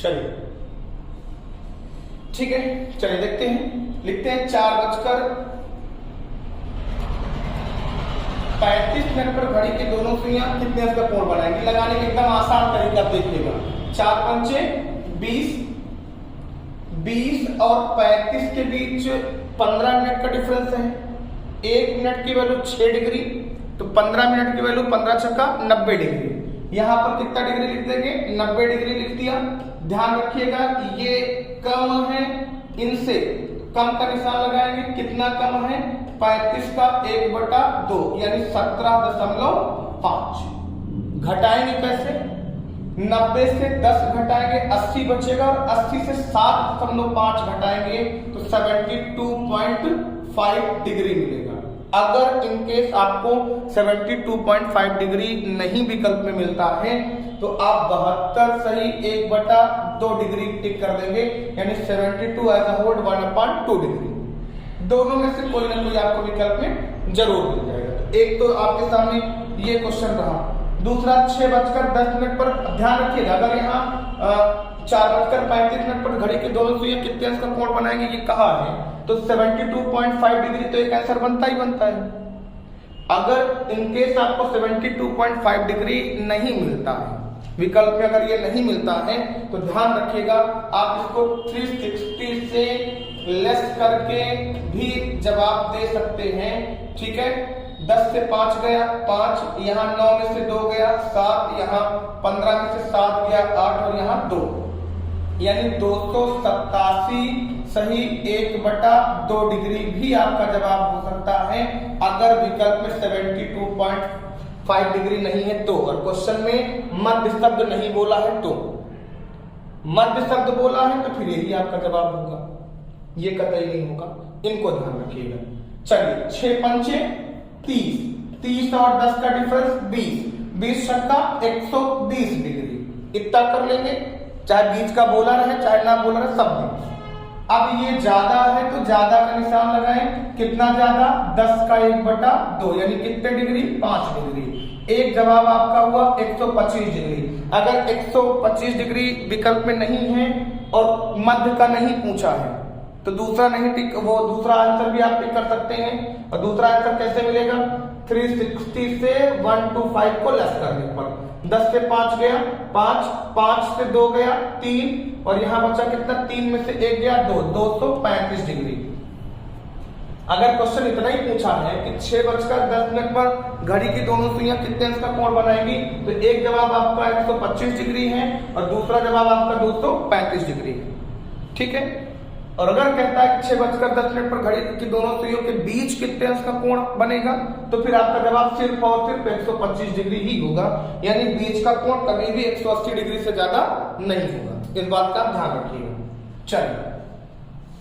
चलिए ठीक है, चलिए देखते हैं, लिखते हैं 4:35 पर घड़ी की दोनों सुइयां कितने अंश का कोण बनाएंगी। लगाने का एकदम आसान तरीका देखिएगा। 4 पंचे 20 और 35 के बीच 15 मिनट का डिफरेंस है। 1 मिनट की वैल्यू 6 डिग्री, तो 15 मिनट की वैल्यू 15 छक्का 90 डिग्री। यहां पर कितना डिग्री लिख देंगे, 90 डिग्री लिख दिया। ध्यान रखिएगा ये कम है, इनसे कम का निशान लगाएंगे। कितना कम है, 35 का 1/2 यानी 17.5। घटाएंगे कैसे, 90 से 10 घटाएंगे 80 बचेगा, और 80 से 7.5 घटाएंगे तो 72.5 डिग्री मिलेगा। अगर इनकेस आपको 72.5 डिग्री नहीं विकल्प में मिलता है तो आप 72 सही 1/2 डिग्री टिक कर देंगे, यानी 72 एज अ होल 1/2 डिग्री। दोनों में से कोई ना कोई आपको विकल्प में जरूर मिल जाएगा। एक तो आपके सामने ये क्वेश्चन रहा, दूसरा 6:10 पर ध्यान रखिएगा। अगर यहाँ 4:35 पर घड़ी के दोनों सुइयां कितने अंश का कोण बनाएंगे ये कहा है, तो 72.5 डिग्री तो एक आंसर बनता ही बनता है। अगर इनकेस आपको 72.5 डिग्री नहीं मिलता है विकल्प में, अगर ये नहीं मिलता है तो ध्यान रखिएगा आप इसको 360 से लेस करके भी जवाब दे सकते हैं। ठीक है, 10 से 5 गया 5, यहाँ 9 में से 2 गया 7, यहाँ 15 में से 7 गया 8, और यहाँ 2, यानी 287 सही 1/2 डिग्री भी आपका जवाब हो सकता है अगर विकल्प में 72.5 डिग्री नहीं है तो। और क्वेश्चन में मध्य शब्द नहीं बोला है तो, मध्य शब्द बोला है तो फिर यही आपका जवाब होगा, ये कतई नहीं होगा, इनको ध्यान रखिएगा। चलिए 6 पंचे 30, 30 और 10 का डिफरेंस 20, 20 छक्का 120 डिग्री, इतना कर लेंगे, चाहे बीच का बोला रहे चाहे ना बोला रहे सब में। अब ये ज्यादा है तो ज्यादा का निशान लगाएं, कितना ज्यादा, 10 का 1/2 यानी कितने डिग्री, 5 डिग्री। एक जवाब आपका हुआ 125 डिग्री। अगर 125 डिग्री विकल्प में नहीं है और मध्य का नहीं पूछा है तो दूसरा नहीं टिक, वो दूसरा आंसर भी आप टिक कर सकते हैं। और दूसरा आंसर कैसे मिलेगा, 360 से 125 को लेस करने पर 10 से 5 गया 5, 5 से 2 गया 3 और यहां बचा कितना, 3 में से 1 गया 2, 235 डिग्री। अगर क्वेश्चन इतना ही पूछा है कि 6:10 पर घड़ी की दोनों सुइयां कितने अंश का कोण बनाएंगी, तो एक जवाब आपका 125 डिग्री है और दूसरा जवाब आपका 235 डिग्री है, ठीक है। और अगर कहता है कि 6:10 पर घड़ी की दोनों सुइयों के बीच कितने अंश का कोण बनेगा, तो फिर आपका जवाब सिर्फ और सिर्फ 125 डिग्री ही होगा, यानी बीच का कोण कभी भी 180 डिग्री से ज्यादा नहीं होगा। इस बात का ध्यान रखिएगा। चलिए,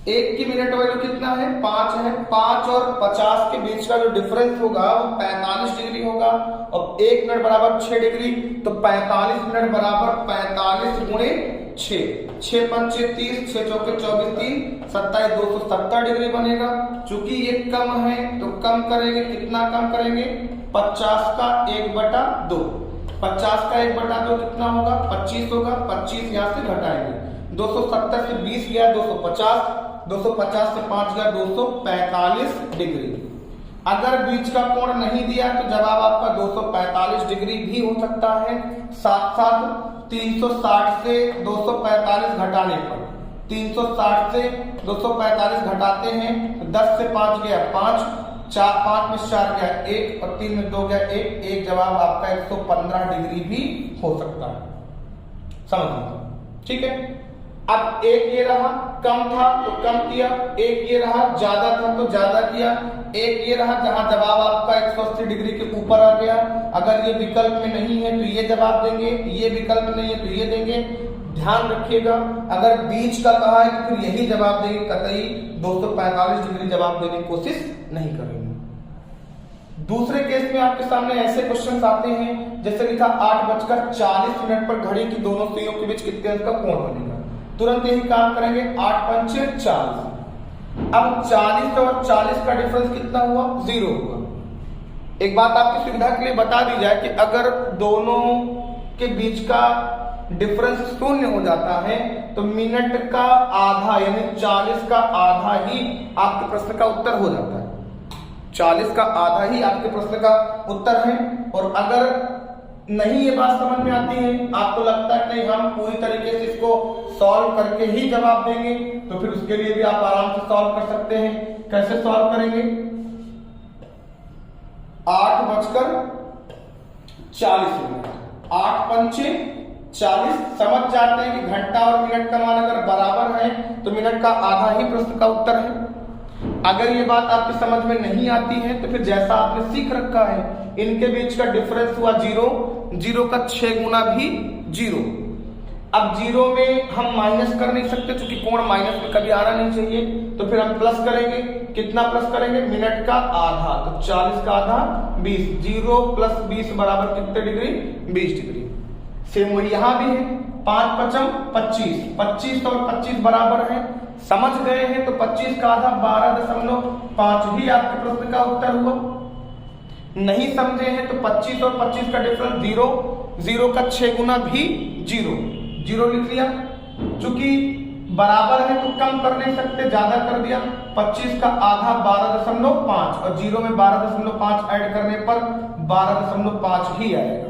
एक की मिनट वैल्यू कितना है, 5 है। 5 और 50 के बीच का जो डिफरेंस होगा वो 45 डिग्री होगा और 1 मिनट बराबर 6 डिग्री, तो 45 मिनट बराबर 45 गुणे 6, 6 पंचे 30, 6 चौके 24, 3 27, 270 डिग्री बनेगा। चूंकि ये कम है तो कम करेंगे, कितना कम करेंगे, 50 का 1/2, 50 का 1/2 कितना होगा, 25 होगा, 25 यहां से घटाएंगे, 270 से 20 गया 250, 250 से 5 गया 245 डिग्री। अगर बीच का कोण नहीं दिया तो जवाब आपका 245 डिग्री भी हो सकता है। साथ साथ 360 से 245 घटाने पर, 360 से 245 घटाते हैं तो 10 से 5 गया 5, 5 में 4 गया 1 और 3 में 2 गया 1, एक जवाब आपका 115 डिग्री भी हो सकता है, समझ, ठीक है। अब एक ये रहा कम था तो कम किया, एक ये रहा ज्यादा था तो ज्यादा किया, एक ये रहा जहां जवाब आपका 180 डिग्री के ऊपर आ गया। अगर ये विकल्प में नहीं है तो ये जवाब देंगे, ये विकल्प नहीं है तो ये देंगे। ध्यान रखिएगा, अगर बीच का कहा है तो फिर यही जवाब देंगे, कतई 245 डिग्री जवाब देने की कोशिश नहीं करेंगे। दूसरे केस में आपके सामने ऐसे क्वेश्चन आते हैं जैसे लिखा 8:40 पर घड़ी की दोनों सुइयों के बीच कितने अंश का कोण बनेगा। तुरंत यही काम करेंगे, 8 पंचे 40। अब 40 और 40 का डिफरेंस कितना हुआ, 0 हुआ। एक बात आपकी सुविधा के लिए बता दी जाए कि अगर दोनों के बीच का डिफरेंस 0 हो जाता है तो मिनट का आधा यानी 40 का आधा ही आपके प्रश्न का उत्तर हो जाता है। 40 का आधा ही आपके प्रश्न का उत्तर है। और अगर नहीं ये बात समझ में आती है, आपको लगता है नहीं हम पूरी तरीके से इसको सॉल्व करके ही जवाब देंगे, तो फिर उसके लिए भी आप आराम से सॉल्व कर सकते हैं। कैसे सॉल्व करेंगे, 8:40, 8 पंचे 40, समझ जाते हैं कि घंटा और मिनट का मान अगर बराबर है तो मिनट का आधा ही प्रश्न का उत्तर है। अगर ये बात आपकी समझ में नहीं आती है तो फिर जैसा आपने सीख रखा है, इनके बीच का डिफरेंस हुआ 0, 0 का 6 गुना भी 0। अब 0 में हम माइनस कर नहीं सकते क्योंकि कोण माइनस में कभी आना नहीं चाहिए, तो फिर हम प्लस करेंगे। कितना प्लस करेंगे, मिनट का आधा, तो 40 का आधा 20, 0 + 20 बराबर कितने डिग्री, 20 डिग्री। सेम वही यहां भी है, 5 × 5 = 25, 25 और 25 बराबर है। समझ गए हैं तो 25 का आधा 12.5 ही आपके प्रश्न का उत्तर हुआ। नहीं समझे हैं तो 25 और 25 का डिफरेंस 0, 0 का 6 गुना भी 0, 0 लिख लिया। चूंकि बराबर है तो कम कर नहीं सकते, ज्यादा कर दिया। 25 का आधा 12.5 और 0 में 12.5 ऐड करने पर 12.5 ही आएगा,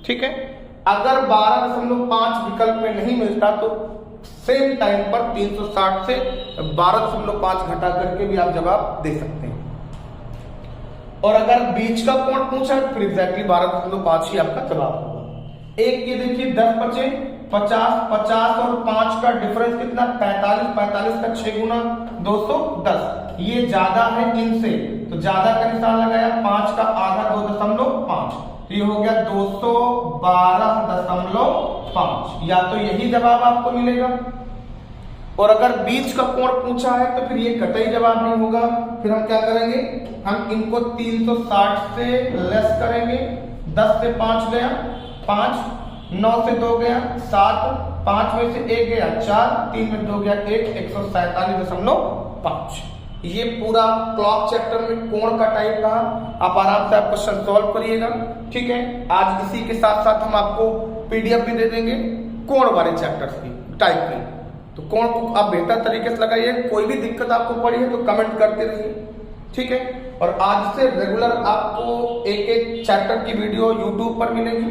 ठीक है। अगर 12.5 विकल्प में नहीं मिलता तो सेम टाइम पर 360 से 12.5 घटा करके भी आप जवाब दे सकते हैं। और अगर बीच का कोण पूछा तो फिर एग्जैक्टली 12.5 ही आपका जवाब होगा। एक ये देखिए 10 बचे 50, 50 और 5 का डिफरेंस कितना 45, 45 का 6 गुना 210। ये ज्यादा है इनसे, तो ज्यादा का निशान लगाया, 5 का आधा 2.5, ये हो गया 212.5। या तो यही जवाब आपको मिलेगा, और अगर बीच का कोण पूछा है तो फिर ये कतई जवाब नहीं होगा। फिर हम क्या करेंगे, हम इनको 360 से लेस करेंगे। 10 से 5 गया 5, 9 से 2 गया 7, 5 में से 1 गया 4, 3 में 2 गया 1, 147.5। ये पूरा क्लॉक चैप्टर में कोण का टाइप रहा। आप आराम से आप क्वेश्चन सॉल्व करिएगा, ठीक है। आज इसी के साथ साथ हम आपको पीडीएफ भी दे देंगे कोण वाले चैप्टर्स की टाइप की, तो कोण को आप बेहतर तरीके से लगाइए। कोई भी दिक्कत आपको पड़ी है तो कमेंट करते रहिए, ठीक है। और आज से रेगुलर आपको एक एक चैप्टर की वीडियो यूट्यूब पर मिलेगी,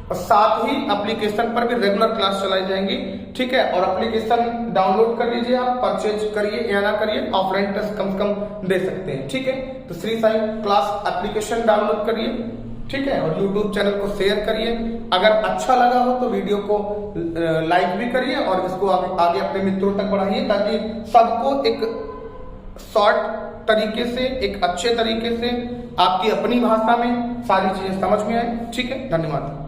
और साथ ही एप्लीकेशन पर भी रेगुलर क्लास चलाई जाएंगी, ठीक है। और एप्लीकेशन डाउनलोड कर लीजिए, आप परचेज करिए या ना करिए, ऑफलाइन टेस्ट कम से कम दे सकते हैं, ठीक है। तो Shri Sai class application download करिए, ठीक है, और यूट्यूब चैनल को शेयर करिए। अगर अच्छा लगा हो तो वीडियो को लाइक भी करिए और इसको आगे अपने मित्रों तक बढ़ाइए, ताकि सबको एक शॉर्ट तरीके से, एक अच्छे तरीके से आपकी अपनी भाषा में सारी चीजें समझ में आए, ठीक है। धन्यवाद।